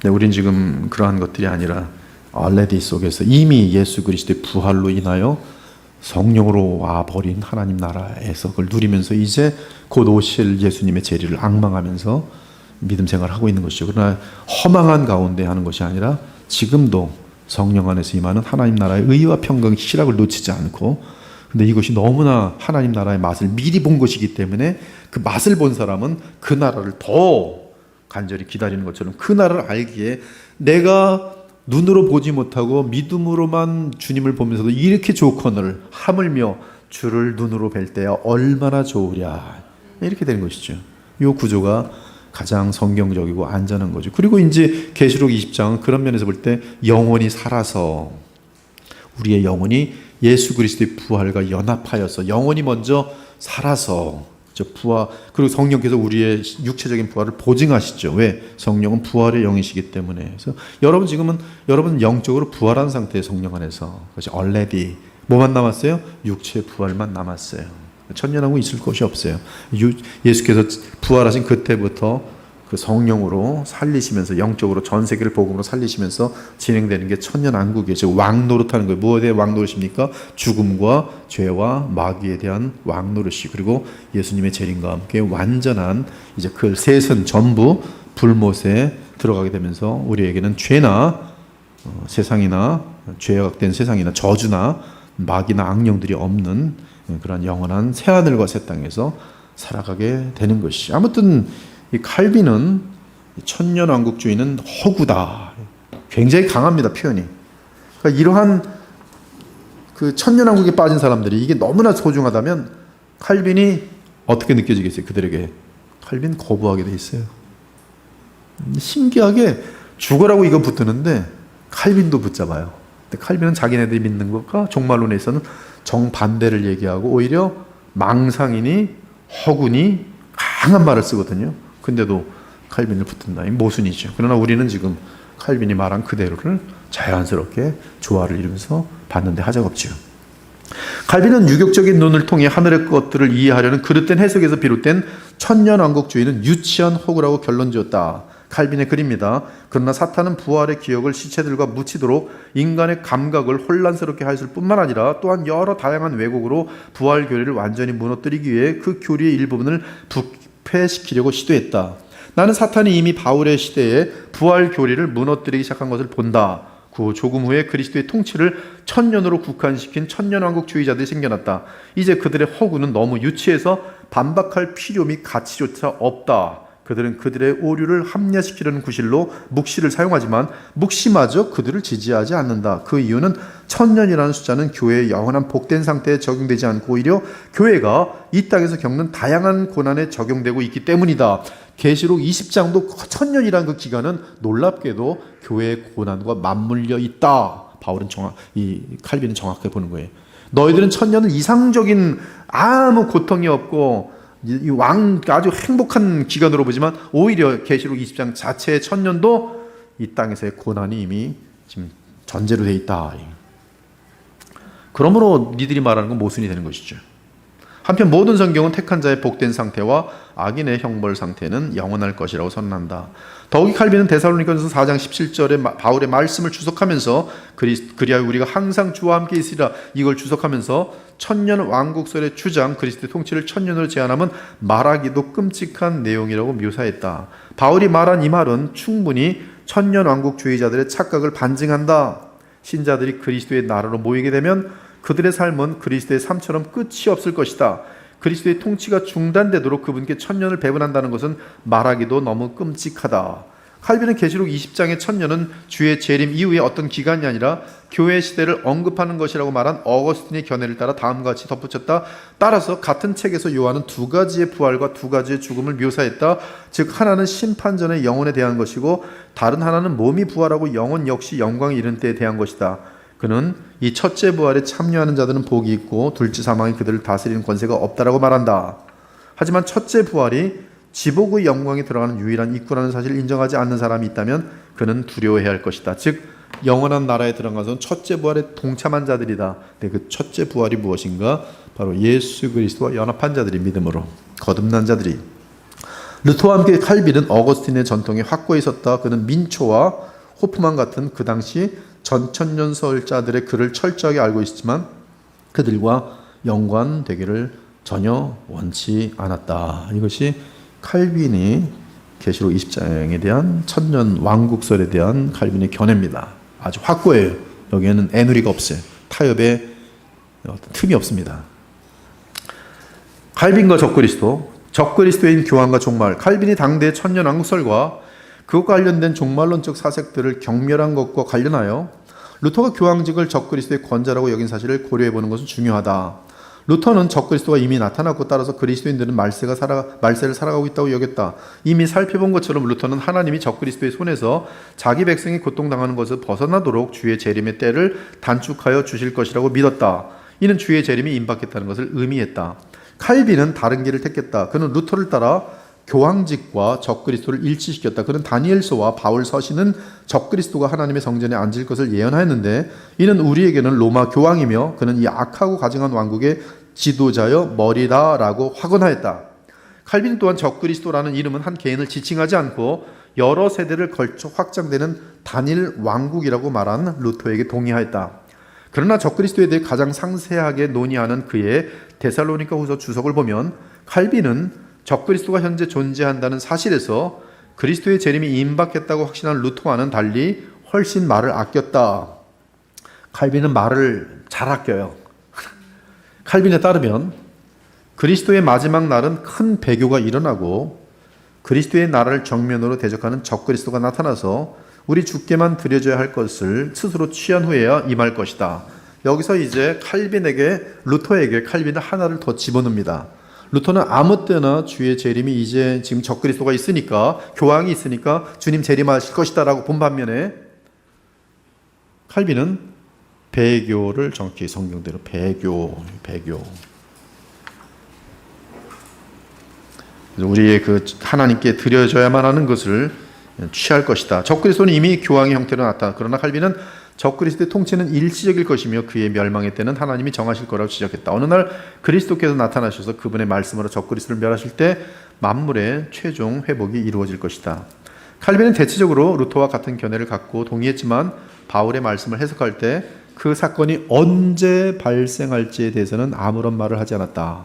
근데 우린 지금 그러한 것들이 아니라 알레디 속에서 이미 예수 그리스도의 부활로 인하여 성령으로 와버린 하나님 나라에서 그걸 누리면서 이제 곧 오실 예수님의 재림을 앙망하면서 믿음 생활을 하고 있는 것이죠. 그러나 허망한 가운데 하는 것이 아니라 지금도 성령 안에서 임하는 하나님 나라의 의와 평강의 희락을 놓치지 않고, 근데 이것이 너무나 하나님 나라의 맛을 미리 본 것이기 때문에 그 맛을 본 사람은 그 나라를 더 간절히 기다리는 것처럼 그 나라를 알기에 내가 눈으로 보지 못하고 믿음으로만 주님을 보면서도 이렇게 좋거늘 하물며 주를 눈으로 뵐 때야 얼마나 좋으랴, 이렇게 되는 것이죠. 이 구조가 가장 성경적이고 안전한 거죠. 그리고 이제 계시록 20장은 그런 면에서 볼 때 영혼이 살아서 우리의 영혼이 예수 그리스도의 부활과 연합하여서 영혼이 먼저 살아서 부활, 그리고 성령께서 우리의 육체적인 부활을 보증하시죠. 왜? 성령은 부활의 영이시기 때문에. 그래서 여러분 영적으로 부활한 상태의 성령 안에서, 그것이 already 뭐만 남았어요? 육체의 부활만 남았어요. 천년왕국 있을 것이 없어요. 예수께서 부활하신 그때부터 그 성령으로 살리시면서 영적으로 전 세계를 복음으로 살리시면서 진행되는 게 천년왕국이에요. 즉 왕노릇하는 거예요. 무엇에 대한 왕노릇입니까? 죽음과 죄와 마귀에 대한 왕노릇이, 그리고 예수님의 재림과 함께 완전한 이제 그 셋은 전부 불못에 들어가게 되면서 우리에게는 죄나 세상이나 죄악된 세상이나 저주나 마귀나 악령들이 없는 그런 영원한 새하늘과 새 땅에서 살아가게 되는 것이. 아무튼 이 칼빈은 천년왕국주의는 허구다. 굉장히 강합니다, 표현이. 그러니까 이러한 그 천년왕국에 빠진 사람들이 이게 너무나 소중하다면 칼빈이 어떻게 느껴지겠어요? 그들에게 칼빈 거부하게 돼 있어요. 신기하게 죽어라고 이거 붙드는데 칼빈도 붙잡아요. 근데 칼빈은 자기네들이 믿는 것과 종말론에서는 정반대를 얘기하고 오히려 망상이니 허구니 강한 말을 쓰거든요. 근데도 칼빈을 붙든다. 이 모순이죠. 그러나 우리는 지금 칼빈이 말한 그대로를 자연스럽게 조화를 이루면서 봤는데 하자없죠. 칼빈은 유격적인 눈을 통해 하늘의 것들을 이해하려는 그릇된 해석에서 비롯된 천년왕국주의는 유치한 허구라고 결론지었다. 칼빈의 글입니다. 그러나 사탄은 부활의 기억을 시체들과 묻히도록 인간의 감각을 혼란스럽게 하였을 뿐만 아니라 또한 여러 다양한 왜곡으로 부활 교리를 완전히 무너뜨리기 위해 그 교리의 일부분을 부패시키려고 시도했다. 나는 사탄이 이미 바울의 시대에 부활 교리를 무너뜨리기 시작한 것을 본다. 그 조금 후에 그리스도의 통치를 천년으로 국한시킨 천년왕국주의자들이 생겨났다. 이제 그들의 허구는 너무 유치해서 반박할 필요 및 가치조차 없다. 그들은 그들의 오류를 합리화시키려는 구실로 묵시를 사용하지만 묵시마저 그들을 지지하지 않는다. 그 이유는 천년이라는 숫자는 교회의 영원한 복된 상태에 적용되지 않고 오히려 교회가 이 땅에서 겪는 다양한 고난에 적용되고 있기 때문이다. 계시록 20장도 천년이라는 그 기간은 놀랍게도 교회의 고난과 맞물려 있다. 바울은 칼빈은 정확하게 보는 거예요. 너희들은 천년은 이상적인 아무 고통이 없고 아주 행복한 기간으로 보지만 오히려 계시록 20장 자체의 천년도 이 땅에서의 고난이 이미 지금 전제로 돼 있다. 그러므로 니들이 말하는 건 모순이 되는 것이죠. 한편 모든 성경은 택한 자의 복된 상태와 악인의 형벌 상태는 영원할 것이라고 선언한다. 더욱이 칼빈은 데살로니가전서 4장 17절에 바울의 말씀을 주석하면서 그리하여 우리가 항상 주와 함께 있으리라 이걸 주석하면서 천년 왕국설의 주장 그리스도의 통치를 천년으로 제한하면 말하기도 끔찍한 내용이라고 묘사했다. 바울이 말한 이 말은 충분히 천년 왕국주의자들의 착각을 반증한다. 신자들이 그리스도의 나라로 모이게 되면 그들의 삶은 그리스도의 삶처럼 끝이 없을 것이다. 그리스도의 통치가 중단되도록 그분께 천년을 배분한다는 것은 말하기도 너무 끔찍하다. 칼빈은 계시록 20장의 천년은 주의 재림 이후의 어떤 기간이 아니라 교회 시대를 언급하는 것이라고 말한 어거스틴의 견해를 따라 다음과 같이 덧붙였다. 따라서 같은 책에서 요한은 두 가지의 부활과 두 가지의 죽음을 묘사했다. 즉 하나는 심판 전의 영혼에 대한 것이고 다른 하나는 몸이 부활하고 영혼 역시 영광에 이른 때에 대한 것이다. 그는 이 첫째 부활에 참여하는 자들은 복이 있고 둘째 사망이 그들을 다스리는 권세가 없다라고 말한다. 하지만 첫째 부활이 지복의 영광에 들어가는 유일한 입구라는 사실을 인정하지 않는 사람이 있다면 그는 두려워해야 할 것이다. 즉 영원한 나라에 들어간 것은 첫째 부활에 동참한 자들이다. 근데 그 첫째 부활이 무엇인가? 바로 예수 그리스도와 연합한 자들이 믿음으로 거듭난 자들이. 루터와 함께 칼빈은 어거스틴의 전통에 확고히 섰다. 그는 민초와 호프만 같은 그 당시 전천년설자들의 글을 철저하게 알고 있었지만 그들과 연관되기를 전혀 원치 않았다. 이것이 칼빈이 계시록 20장에 대한 천년 왕국설에 대한 칼빈의 견해입니다. 아주 확고해요. 여기에는 애누리가 없어요. 타협의 어떤 틈이 없습니다. 칼빈과 적그리스도인 교황과 종말. 칼빈이 당대의 천년 왕국설과 그것과 관련된 종말론적 사색들을 경멸한 것과 관련하여 루터가 교황직을 적그리스도의 권자라고 여긴 사실을 고려해보는 것은 중요하다. 루터는 적그리스도가 이미 나타났고 따라서 그리스도인들은 말세를 살아가고 있다고 여겼다. 이미 살펴본 것처럼 루터는 하나님이 적그리스도의 손에서 자기 백성이 고통당하는 것을 벗어나도록 주의 재림의 때를 단축하여 주실 것이라고 믿었다. 이는 주의 재림이 임박했다는 것을 의미했다. 칼빈은 다른 길을 택했다. 그는 루터를 따라 교황직과 적그리스도를 일치시켰다. 그는 다니엘서와 바울 서신은 적그리스도가 하나님의 성전에 앉을 것을 예언하였는데 이는 우리에게는 로마 교황이며 그는 이 악하고 가증한 왕국의 지도자여 머리다라고 확언하였다. 칼빈 또한 적그리스도라는 이름은 한 개인을 지칭하지 않고 여러 세대를 걸쳐 확장되는 단일 왕국이라고 말한 루터에게 동의하였다. 그러나 적그리스도에 대해 가장 상세하게 논의하는 그의 데살로니가 후서 주석을 보면 칼빈은 적그리스도가 현재 존재한다는 사실에서 그리스도의 재림이 임박했다고 확신한 루터와는 달리 훨씬 말을 아꼈다. 칼빈은 말을 잘 아껴요. 칼빈에 따르면 그리스도의 마지막 날은 큰 배교가 일어나고 그리스도의 나라를 정면으로 대적하는 적그리스도가 나타나서 우리 주께만 드려져야 할 것을 스스로 취한 후에야 임할 것이다. 여기서 이제 루터에게 칼빈은 하나를 더 집어넣습니다. 루터는 아무 때나 주의 재림이 이제 지금 적그리스도가 있으니까 교황이 있으니까 주님 재림하실 것이다 라고 본 반면에 칼빈은 배교를 정확히 성경대로 배교 우리의 그 하나님께 드려져야만 하는 것을 취할 것이다. 적그리스도는 이미 교황의 형태로 나타나. 그러나 칼빈은 적그리스도의 통치는 일시적일 것이며 그의 멸망의 때는 하나님이 정하실 거라고 지적했다. 어느 날 그리스도께서 나타나셔서 그분의 말씀으로 적그리스도를 멸하실 때 만물의 최종 회복이 이루어질 것이다. 칼빈은 대체적으로 루터와 같은 견해를 갖고 동의했지만 바울의 말씀을 해석할 때 그 사건이 언제 발생할지에 대해서는 아무런 말을 하지 않았다.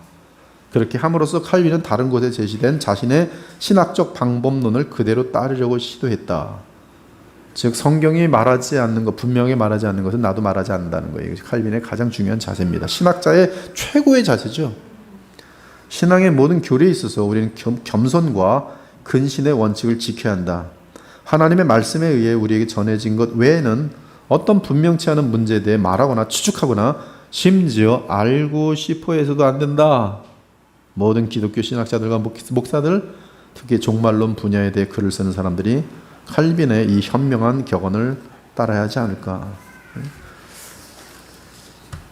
그렇게 함으로써 칼빈은 다른 곳에 제시된 자신의 신학적 방법론을 그대로 따르려고 시도했다. 즉 성경이 말하지 않는 것, 분명히 말하지 않는 것은 나도 말하지 않는다는 거예요. 이것이 칼빈의 가장 중요한 자세입니다. 신학자의 최고의 자세죠. 신앙의 모든 교리에 있어서 우리는 겸손과 근신의 원칙을 지켜야 한다. 하나님의 말씀에 의해 우리에게 전해진 것 외에는 어떤 분명치 않은 문제에 대해 말하거나 추측하거나 심지어 알고 싶어 해서도 안 된다. 모든 기독교 신학자들과 목사들, 특히 종말론 분야에 대해 글을 쓰는 사람들이 칼빈의 이 현명한 격언을 따라야 하지 않을까.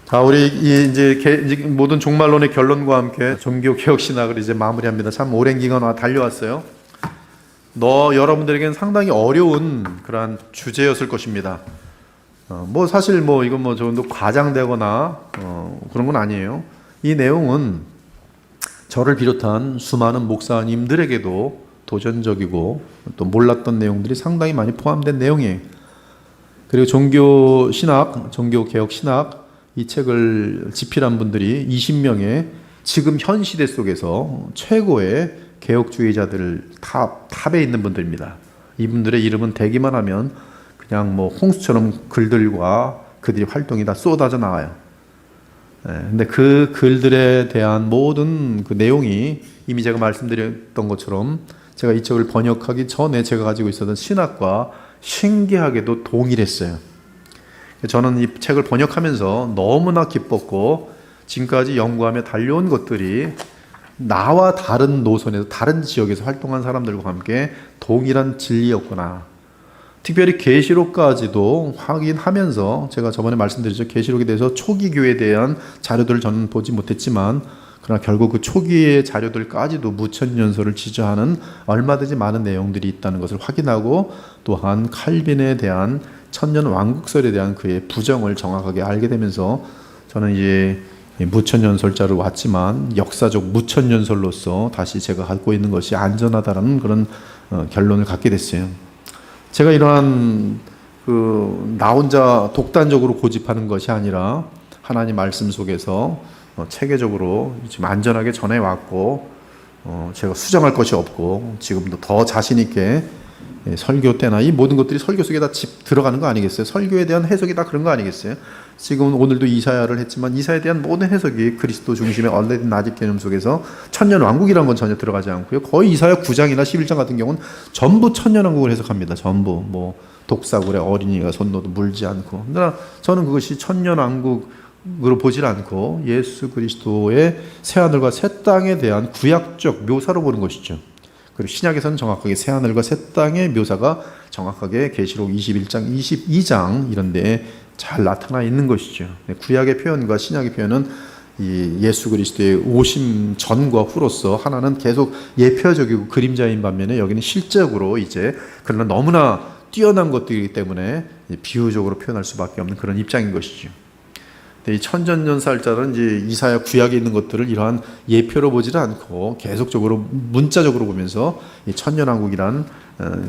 자, 우리 이제 모든 종말론의 결론과 함께 종교 개혁 신학을 이제 마무리합니다. 참 오랜 기간 달려왔어요. 여러분들에게는 상당히 어려운 그러한 주제였을 것입니다. 사실 이건 좀 더 과장되거나 그런 건 아니에요. 이 내용은 저를 비롯한 수많은 목사님들에게도 도전적이고 또 몰랐던 내용들이 상당히 많이 포함된 내용이에요. 그리고 종교 신학, 종교 개혁 신학 이 책을 집필한 분들이 20명의 지금 현 시대 속에서 최고의 개혁주의자들 탑에 있는 분들입니다. 이분들의 이름은 대기만 하면 그냥 뭐 홍수처럼 글들과 그들의 활동이 다 쏟아져 나와요. 근데 그 글들에 대한 모든 그 내용이 이미 제가 말씀드렸던 것처럼 제가 이 책을 번역하기 전에 제가 가지고 있었던 신학과 신기하게도 동일했어요. 저는 이 책을 번역하면서 너무나 기뻤고 지금까지 연구하며 달려온 것들이 나와 다른 노선에서 다른 지역에서 활동한 사람들과 함께 동일한 진리였구나. 특별히 계시록까지도 확인하면서 제가 저번에 말씀드렸죠. 계시록에 대해서 초기 교회에 대한 자료들을 저는 보지 못했지만 그러나 결국 그 초기의 자료들까지도 무천년설을 지저하는 얼마든지 많은 내용들이 있다는 것을 확인하고 또한 칼빈에 대한 천년왕국설에 대한 그의 부정을 정확하게 알게 되면서 저는 이제 무천년설자로 왔지만 역사적 무천년설로서 다시 제가 갖고 있는 것이 안전하다라는 그런 결론을 갖게 됐어요. 제가 이러한 나 혼자 독단적으로 고집하는 것이 아니라 하나님 말씀 속에서 체계적으로 지금 안전하게 전해왔고 제가 수정할 것이 없고 지금도 더 자신 있게 설교 때나 이 모든 것들이 설교 속에 다 들어가는 거 아니겠어요? 설교에 대한 해석이 다 그런 거 아니겠어요? 지금 오늘도 이사야를 했지만 이사야에 대한 모든 해석이 그리스도 중심의 얼레든 나집 개념 속에서 천년왕국이라는 건 전혀 들어가지 않고요. 거의 이사야 9장이나 11장 같은 경우는 전부 천년왕국을 해석합니다. 전부 뭐 독사굴에 어린이가 손 넣어도 물지 않고. 그러나 저는 그것이 천년왕국으로 보질 않고 예수 그리스도의 새하늘과 새 땅에 대한 구약적 묘사로 보는 것이죠. 그리고 신약에서는 정확하게 새하늘과 새 땅의 묘사가 정확하게 계시록 21장, 22장 이런 데에 잘 나타나 있는 것이죠. 구약의 표현과 신약의 표현은 이 예수 그리스도의 오심 전과 후로서 하나는 계속 예표적이고 그림자인 반면에 여기는 실적으로 이제 그러나 너무나 뛰어난 것들이기 때문에 비유적으로 표현할 수밖에 없는 그런 입장인 것이죠. 이 천전연살자는 이제 이사야 구약에 있는 것들을 이러한 예표로 보지는 않고 계속적으로 문자적으로 보면서 이 천년왕국이란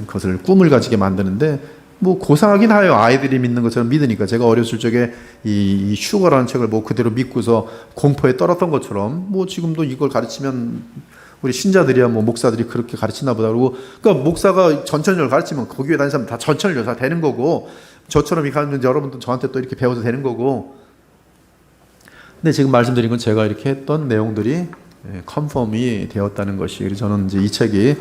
것을 꿈을 가지게 만드는데 뭐 고상하긴 해요. 아이들이 믿는 것처럼 믿으니까. 제가 어렸을 적에 이 슈거라는 책을 뭐 그대로 믿고서 공포에 떨었던 것처럼 뭐 지금도 이걸 가르치면 우리 신자들이야 뭐 목사들이 그렇게 가르치나 보다 그러고 그러니까 목사가 전천년을 가르치면 그 교회 다니는 사람 다 전천년사 되는 거고 저처럼 이렇게 하면 여러분도 저한테 또 이렇게 배워서 되는 거고 근데 지금 말씀드린 건 제가 이렇게 했던 내용들이 컨펌이 되었다는 것이 그래서 저는 이제 이 책이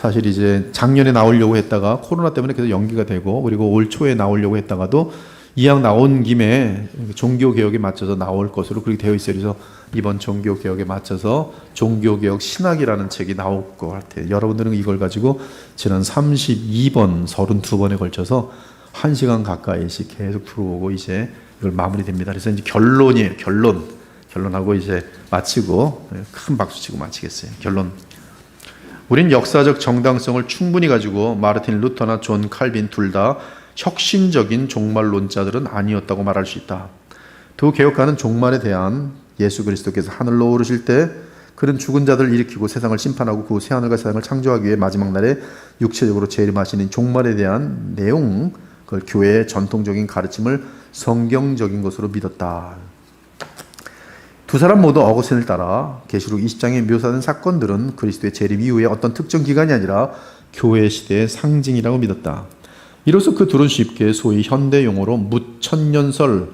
사실 이제 작년에 나오려고 했다가 코로나 때문에 계속 연기가 되고 그리고 올 초에 나오려고 했다가도 이왕 나온 김에 종교개혁에 맞춰서 나올 것으로 그렇게 되어 있어요. 그래서 이번 종교개혁에 맞춰서 종교개혁 신학이라는 책이 나올 것 같아요. 여러분들은 이걸 가지고 지난 32번, 32번에 걸쳐서 1시간 가까이씩 계속 들어오고 이제 이걸 마무리됩니다. 그래서 이제 결론이에요. 결론하고 이제 마치고 큰 박수 치고 마치겠어요. 결론. 우린 역사적 정당성을 충분히 가지고 마르틴 루터나 존 칼빈 둘 다 혁신적인 종말론자들은 아니었다고 말할 수 있다. 두 개혁가는 종말에 대한 예수 그리스도께서 하늘로 오르실 때 그는 죽은 자들을 일으키고 세상을 심판하고 그 새하늘과 세상을 창조하기 위해 마지막 날에 육체적으로 재림하시는 종말에 대한 내용, 그걸 교회의 전통적인 가르침을 성경적인 것으로 믿었다. 두 사람 모두 어거스틴을 따라 계시록 20장에 묘사된 사건들은 그리스도의 재림 이후에 어떤 특정 기간이 아니라 교회 시대의 상징이라고 믿었다. 이로써 그 둘은 쉽게 소위 현대 용어로 무천년설,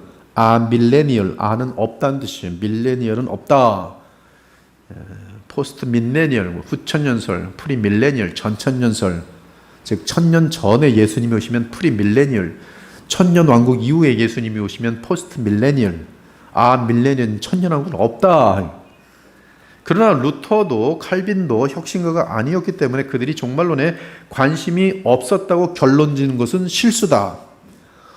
밀레니얼, 아는 없다는 뜻이에요. 밀레니얼은 없다. 포스트 밀레니얼, 후천년설, 프리 밀레니얼, 전천년설. 즉 천년 전에 예수님이 오시면 프리 밀레니얼, 천년 왕국 이후에 예수님이 오시면 포스트 밀레니얼. 밀레니얼, 천년왕국은 없다. 그러나 루터도 칼빈도 혁신가가 아니었기 때문에 그들이 종말론에 관심이 없었다고 결론지는 것은 실수다.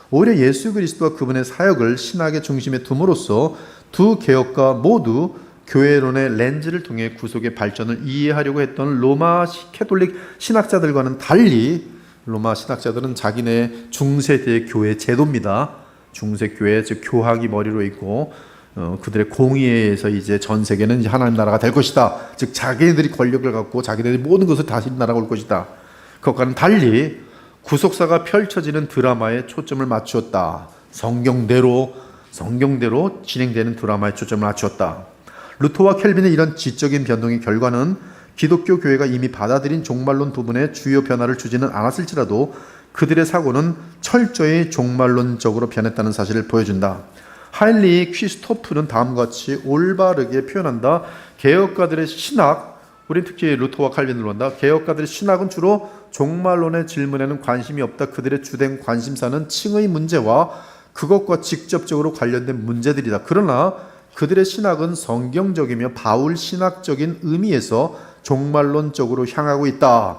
오히려 예수 그리스도와 그분의 사역을 신학의 중심에 둠으로써 두 개혁가 모두 교회론의 렌즈를 통해 구속의 발전을 이해하려고 했던 로마 캐톨릭 신학자들과는 달리 로마 신학자들은 자기네 중세대 교회 제도입니다. 중세교회 즉 교학이 머리로 있고 그들의 공의에 의해서 이제 전 세계는 이제 하나님 나라가 될 것이다. 즉 자기네들이 권력을 갖고 자기네들이 모든 것을 다스린 나라가 올 것이다. 그것과는 달리 구속사가 펼쳐지는 드라마에 초점을 맞추었다. 성경대로 진행되는 드라마에 초점을 맞추었다. 루터와 켈빈의 이런 지적인 변동의 결과는 기독교 교회가 이미 받아들인 종말론 부분의 주요 변화를 주지는 않았을지라도 그들의 사고는 철저히 종말론적으로 변했다는 사실을 보여준다. 하일리 퀴스토프는 다음과 같이 올바르게 표현한다. 개혁가들의 신학, 우린 특히 루터와 칼빈을 본다. 개혁가들의 신학은 주로 종말론의 질문에는 관심이 없다. 그들의 주된 관심사는 칭의 문제와 그것과 직접적으로 관련된 문제들이다. 그러나 그들의 신학은 성경적이며 바울 신학적인 의미에서 종말론적으로 향하고 있다.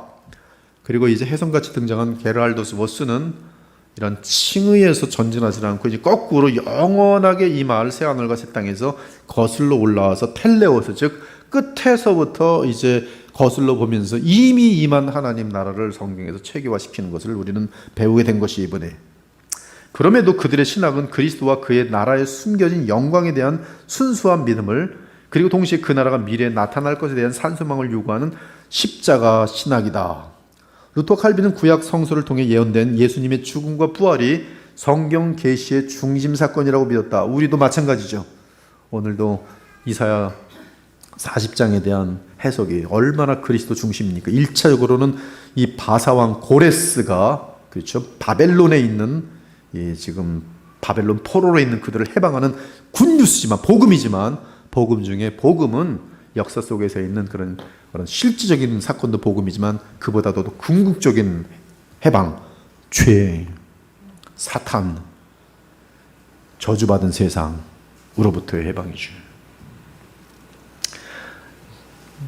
그리고 이제 혜성같이 등장한 게르알도스 워스는 이런 칭의에서 전진하지 않고 이제 거꾸로 영원하게 이 마을 새하늘과 새 땅에서 거슬러 올라와서 텔레오스, 즉 끝에서부터 이제 거슬러 보면서 이미 임한 하나님 나라를 성경에서 체계화시키는 것을 우리는 배우게 된 것이 이번에. 그럼에도 그들의 신학은 그리스도와 그의 나라에 숨겨진 영광에 대한 순수한 믿음을, 그리고 동시에 그 나라가 미래에 나타날 것에 대한 산소망을 요구하는 십자가 신학이다. 루터 칼빈은 구약 성서를 통해 예언된 예수님의 죽음과 부활이 성경 계시의 중심 사건이라고 믿었다. 우리도 마찬가지죠. 오늘도 이사야 40장에 대한 해석이 얼마나 그리스도 중심입니까? 1차적으로는 이 바사왕 고레스가, 그렇죠, 바벨론에 있는 지금 바벨론 포로로 있는 그들을 해방하는 굿뉴스지만, 복음이지만, 복음 중에 복음은 역사 속에서 있는 그런 실질적인 사건도 복음이지만 그보다도 궁극적인 해방, 죄, 사탄, 저주받은 세상으로부터의 해방이죠.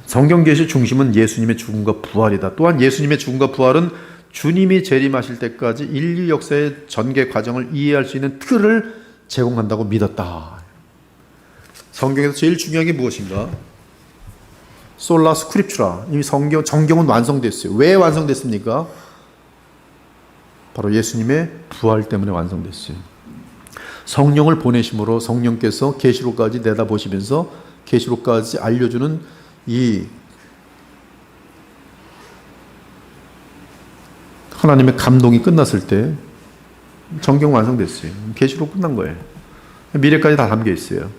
성경 계시 중심은 예수님의 죽음과 부활이다. 또한 예수님의 죽음과 부활은 주님이 재림하실 때까지 인류 역사의 전개 과정을 이해할 수 있는 틀을 제공한다고 믿었다. 성경에서 제일 중요한 게 무엇인가? 솔라 스크립추라. 이미 정경은 완성됐어요. 왜 완성됐습니까? 바로 예수님의 부활 때문에 완성됐어요. 성령을 보내심으로 성령께서 계시록까지 내다보시면서 계시록까지 알려주는 이 하나님의 감동이 끝났을 때 정경 완성됐어요. 계시록 끝난 거예요. 미래까지 다 담겨 있어요.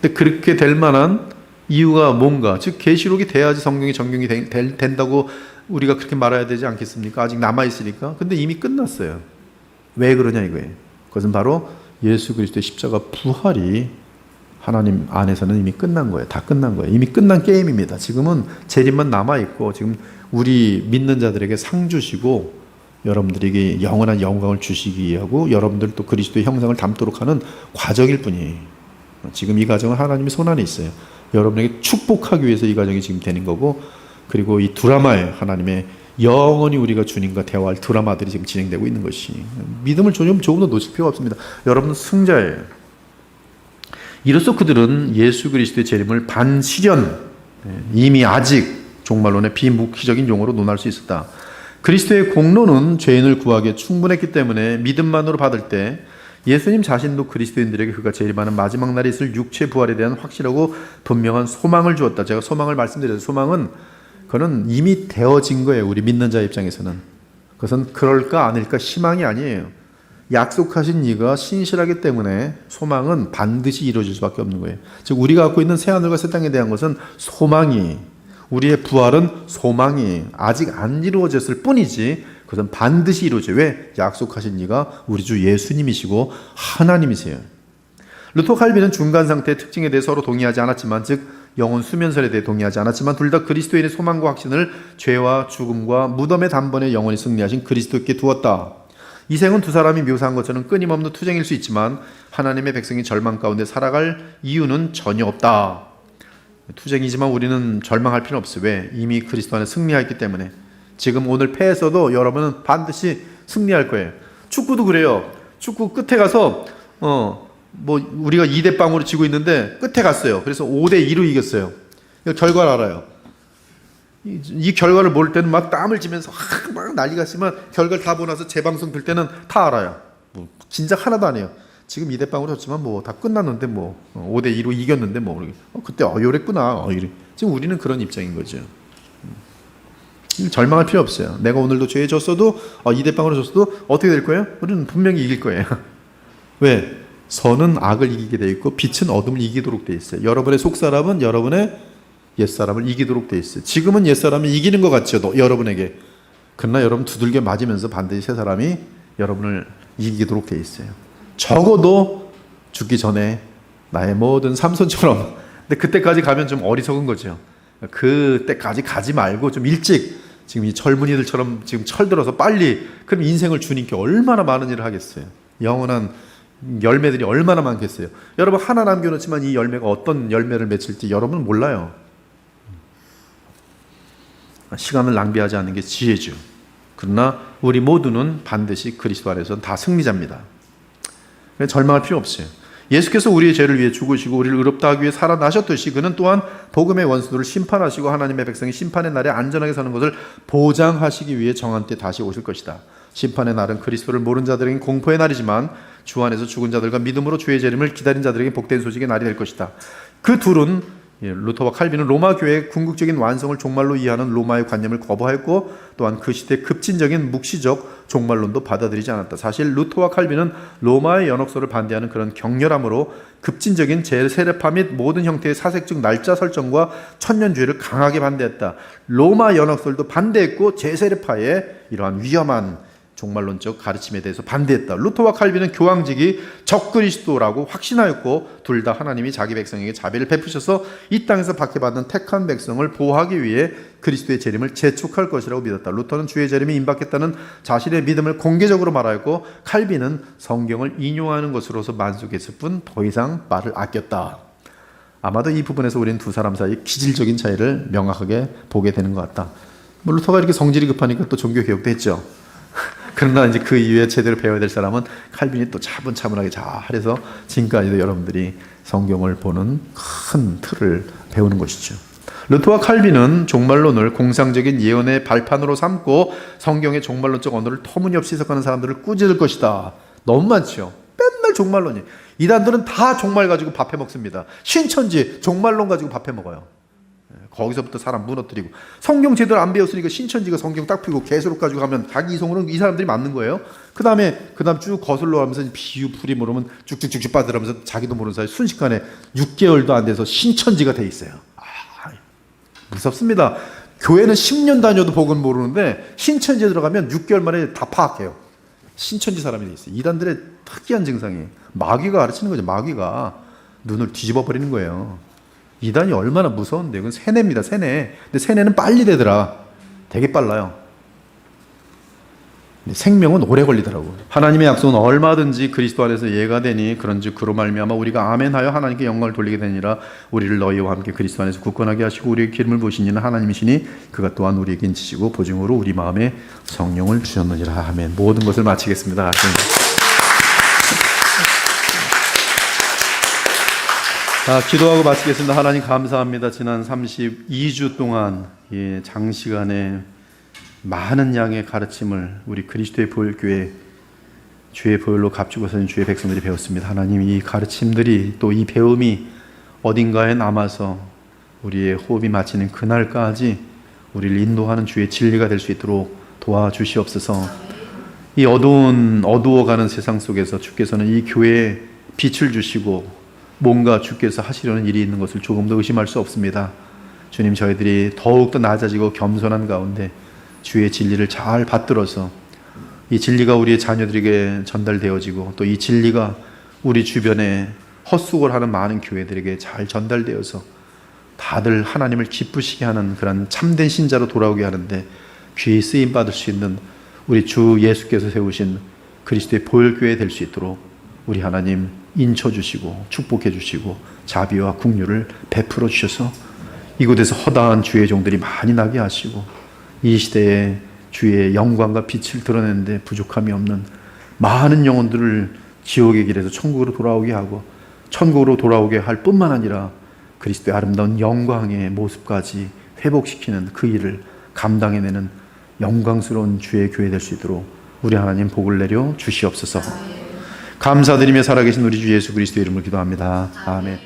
근데 그렇게 될 만한 이유가 뭔가, 즉 계시록이 돼야지 성경이 정경이 된다고 우리가 그렇게 말해야 되지 않겠습니까? 아직 남아 있으니까. 근데 이미 끝났어요. 왜 그러냐 이거예요. 그것은 바로 예수 그리스도의 십자가 부활이 하나님 안에서는 이미 끝난 거예요. 다 끝난 거예요. 이미 끝난 게임입니다. 지금은 재림만 남아 있고, 지금 우리 믿는 자들에게 상 주시고 여러분들에게 영원한 영광을 주시기 위하고 여러분들 또 그리스도의 형상을 담도록 하는 과정일 뿐이에요. 지금 이 과정은 하나님의 손 안에 있어요. 여러분에게 축복하기 위해서 이 과정이 지금 되는 거고, 그리고 이 드라마에 하나님의 영원히 우리가 주님과 대화할 드라마들이 지금 진행되고 있는 것이, 믿음을 조금 더 놓칠 필요가 없습니다. 여러분은 승자예요. 이로써 그들은 예수 그리스도의 재림을 반시련, 이미 아직 종말론의 비무기적인 용어로 논할 수 있었다. 그리스도의 공로는 죄인을 구하기에 충분했기 때문에 믿음만으로 받을 때 예수님 자신도 그리스도인들에게 그가 재림하는 마지막 날에 있을 육체 부활에 대한 확실하고 분명한 소망을 주었다. 제가 소망을 말씀드렸어요. 소망은 그건 이미 되어진 거예요. 우리 믿는 자 입장에서는. 그것은 그럴까 아닐까 희망이 아니에요. 약속하신 이가 신실하기 때문에 소망은 반드시 이루어질 수밖에 없는 거예요. 즉 우리가 갖고 있는 새하늘과 새 땅에 대한 것은 소망이, 우리의 부활은 소망이 아직 안 이루어졌을 뿐이지 그것은 반드시 이루어져요. 왜? 약속하신 이가 우리 주 예수님이시고 하나님이세요. 루터 칼빈은 중간 상태의 특징에 대해 서로 동의하지 않았지만, 즉 영혼 수면설에 대해 동의하지 않았지만 둘 다 그리스도인의 소망과 확신을 죄와 죽음과 무덤의 단번에 영원히 승리하신 그리스도께 두었다. 이 생은 두 사람이 묘사한 것처럼 끊임없는 투쟁일 수 있지만 하나님의 백성이 절망 가운데 살아갈 이유는 전혀 없다. 투쟁이지만 우리는 절망할 필요는 없어요. 왜? 이미 그리스도 안에 승리하였기 때문에. 지금 오늘 패에서도 여러분은 반드시 승리할 거예요. 축구도 그래요. 축구 끝에 가서 우리가 2대0으로 지고 있는데 끝에 갔어요. 그래서 5대2로 이겼어요. 결과를 알아요. 이 결과를 모를 때는 막 땀을 쥐면서 막 난리가 있지만 결과를 다 보고 나서 재방송 될 때는 다 알아요. 진작 하나도 아니에요. 지금 2대0으로 졌지만 뭐 다 끝났는데 뭐 5대2로 이겼는데 뭐 그때 요랬구나. 이래. 지금 우리는 그런 입장인 거죠. 절망할 필요 없어요. 내가 오늘도 죄에 졌어도 2대0으로 졌어도 어떻게 될 거예요? 우리는 분명히 이길 거예요. 왜? 선은 악을 이기게 돼 있고 빛은 어둠을 이기도록 돼 있어요. 여러분의 속사람은 여러분의 옛사람을 이기도록 돼 있어요. 지금은 옛사람이 이기는 것 같죠, 여러분에게. 그러나 여러분 두들겨 맞으면서 반드시 새 사람이 여러분을 이기도록 돼 있어요. 적어도 죽기 전에 나의 모든 삼손처럼. 근데 그때까지 가면 좀 어리석은 거죠. 그때까지 가지 말고 좀 일찍, 지금 이 젊은이들처럼 지금 철들어서 빨리, 그럼 인생을 주님께 얼마나 많은 일을 하겠어요. 영원한 열매들이 얼마나 많겠어요. 여러분 하나 남겨놓지만 이 열매가 어떤 열매를 맺을지 여러분은 몰라요. 시간을 낭비하지 않는 게 지혜죠. 그러나 우리 모두는 반드시 그리스도 안에서는 다 승리자입니다. 절망할 필요 없어요. 예수께서 우리의 죄를 위해 죽으시고 우리를 의롭다 하기 위해 살아나셨듯이 그는 또한 복음의 원수들을 심판하시고 하나님의 백성이 심판의 날에 안전하게 사는 것을 보장하시기 위해 정한 때 다시 오실 것이다. 심판의 날은 그리스도를 모르는 자들에겐 공포의 날이지만 주 안에서 죽은 자들과 믿음으로 주의 재림을 기다린 자들에게 복된 소식의 날이 될 것이다. 그 둘은, 루터와 칼빈은 로마 교회의 궁극적인 완성을 종말로 이해하는 로마의 관념을 거부하였고 또한 그 시대 급진적인 묵시적 종말론도 받아들이지 않았다. 사실 루터와 칼빈은 로마의 연옥소를 반대하는 그런 격렬함으로 급진적인 재세례파 및 모든 형태의 사색적 날짜 설정과 천년주의를 강하게 반대했다. 로마 연옥소들도 반대했고 재세례파의 이러한 위험한 종말론적 가르침에 대해서 반대했다. 루터와 칼빈은 교황직이 적그리스도라고 확신하였고 둘 다 하나님이 자기 백성에게 자비를 베푸셔서 이 땅에서 박해받는 택한 백성을 보호하기 위해 그리스도의 재림을 재촉할 것이라고 믿었다. 루터는 주의 재림이 임박했다는 자신의 믿음을 공개적으로 말하였고 칼빈은 성경을 인용하는 것으로서 만족했을 뿐 더 이상 말을 아꼈다. 아마도 이 부분에서 우리는 두 사람 사이 기질적인 차이를 명확하게 보게 되는 것 같다. 루터가 이렇게 성질이 급하니까 또 종교개혁도 했죠. 그러나 이제 그 이후에 제대로 배워야 될 사람은 칼빈이 또 차분차분하게 잘해서 지금까지도 여러분들이 성경을 보는 큰 틀을 배우는 것이죠. 루터와 칼빈은 종말론을 공상적인 예언의 발판으로 삼고 성경의 종말론적 언어를 터무니없이 해석하는 사람들을 꾸짖을 것이다. 너무 많죠. 맨날 종말론이. 이단들은 다 종말 가지고 밥해 먹습니다. 신천지 종말론 가지고 밥해 먹어요. 거기서부터 사람 무너뜨리고 성경 제대로 안 배웠으니까 신천지가 성경 딱 펴고 계시록 가지고 가면 자기 이성으로는 이 사람들이 맞는 거예요. 그 다음 쭉 거슬러 가면서 비유 풀이 모르면 쭉쭉쭉 빠져나면서 자기도 모르는 사이 순식간에 6개월도 안 돼서 신천지가 돼 있어요. 무섭습니다. 교회는 10년 다녀도 복은 모르는데 신천지에 들어가면 6개월 만에 다 파악해요. 신천지 사람이 돼 있어요. 이단들의 특이한 증상이 마귀가 가르치는 거죠. 마귀가 눈을 뒤집어 버리는 거예요. 이단이 얼마나 무서운데. 이건 세뇌입니다. 세뇌. 근데 세뇌는 빨리 되더라. 되게 빨라요. 근데 생명은 오래 걸리더라고. 하나님의 약속은 얼마든지 그리스도 안에서 예가 되니 그런즉 그로 말미암아 우리가 아멘하여 하나님께 영광을 돌리게 되니라. 우리를 너희와 함께 그리스도 안에서 굳건하게 하시고 우리의 기름을 부으신 이는 하나님이시니 그가 또한 우리에게 인치시고 보증으로 우리 마음에 성령을 주셨느니라. 아멘. 모든 것을 마치겠습니다. 자, 기도하고 마치겠습니다. 하나님 감사합니다. 지난 32주 동안 장시간에 많은 양의 가르침을 우리 그리스도의 보혈교회 주의 보혈로 값주고 서는 주의 백성들이 배웠습니다. 하나님, 이 가르침들이 또 이 배움이 어딘가에 남아서 우리의 호흡이 마치는 그날까지 우리를 인도하는 주의 진리가 될 수 있도록 도와주시옵소서. 이 어두워가는 세상 속에서 주께서는 이 교회에 빛을 주시고 뭔가 주께서 하시려는 일이 있는 것을 조금도 의심할 수 없습니다. 주님, 저희들이 더욱더 낮아지고 겸손한 가운데 주의 진리를 잘 받들어서 이 진리가 우리의 자녀들에게 전달되어지고 또 이 진리가 우리 주변에 헛수고를 하는 많은 교회들에게 잘 전달되어서 다들 하나님을 기쁘시게 하는 그런 참된 신자로 돌아오게 하는데 귀히 쓰임받을 수 있는 우리 주 예수께서 세우신 그리스도의 보혈교회 될 수 있도록 우리 하나님 인쳐주시고 축복해주시고 자비와 긍휼을 베풀어 주셔서 이곳에서 허다한 주의 종들이 많이 나게 하시고 이 시대에 주의 영광과 빛을 드러내는데 부족함이 없는 많은 영혼들을 지옥의 길에서 천국으로 돌아오게 하고 천국으로 돌아오게 할 뿐만 아니라 그리스도의 아름다운 영광의 모습까지 회복시키는 그 일을 감당해내는 영광스러운 주의 교회 될 수 있도록 우리 하나님 복을 내려 주시옵소서. 감사드리며 살아계신 우리 주 예수 그리스도의 이름으로 기도합니다. 아멘.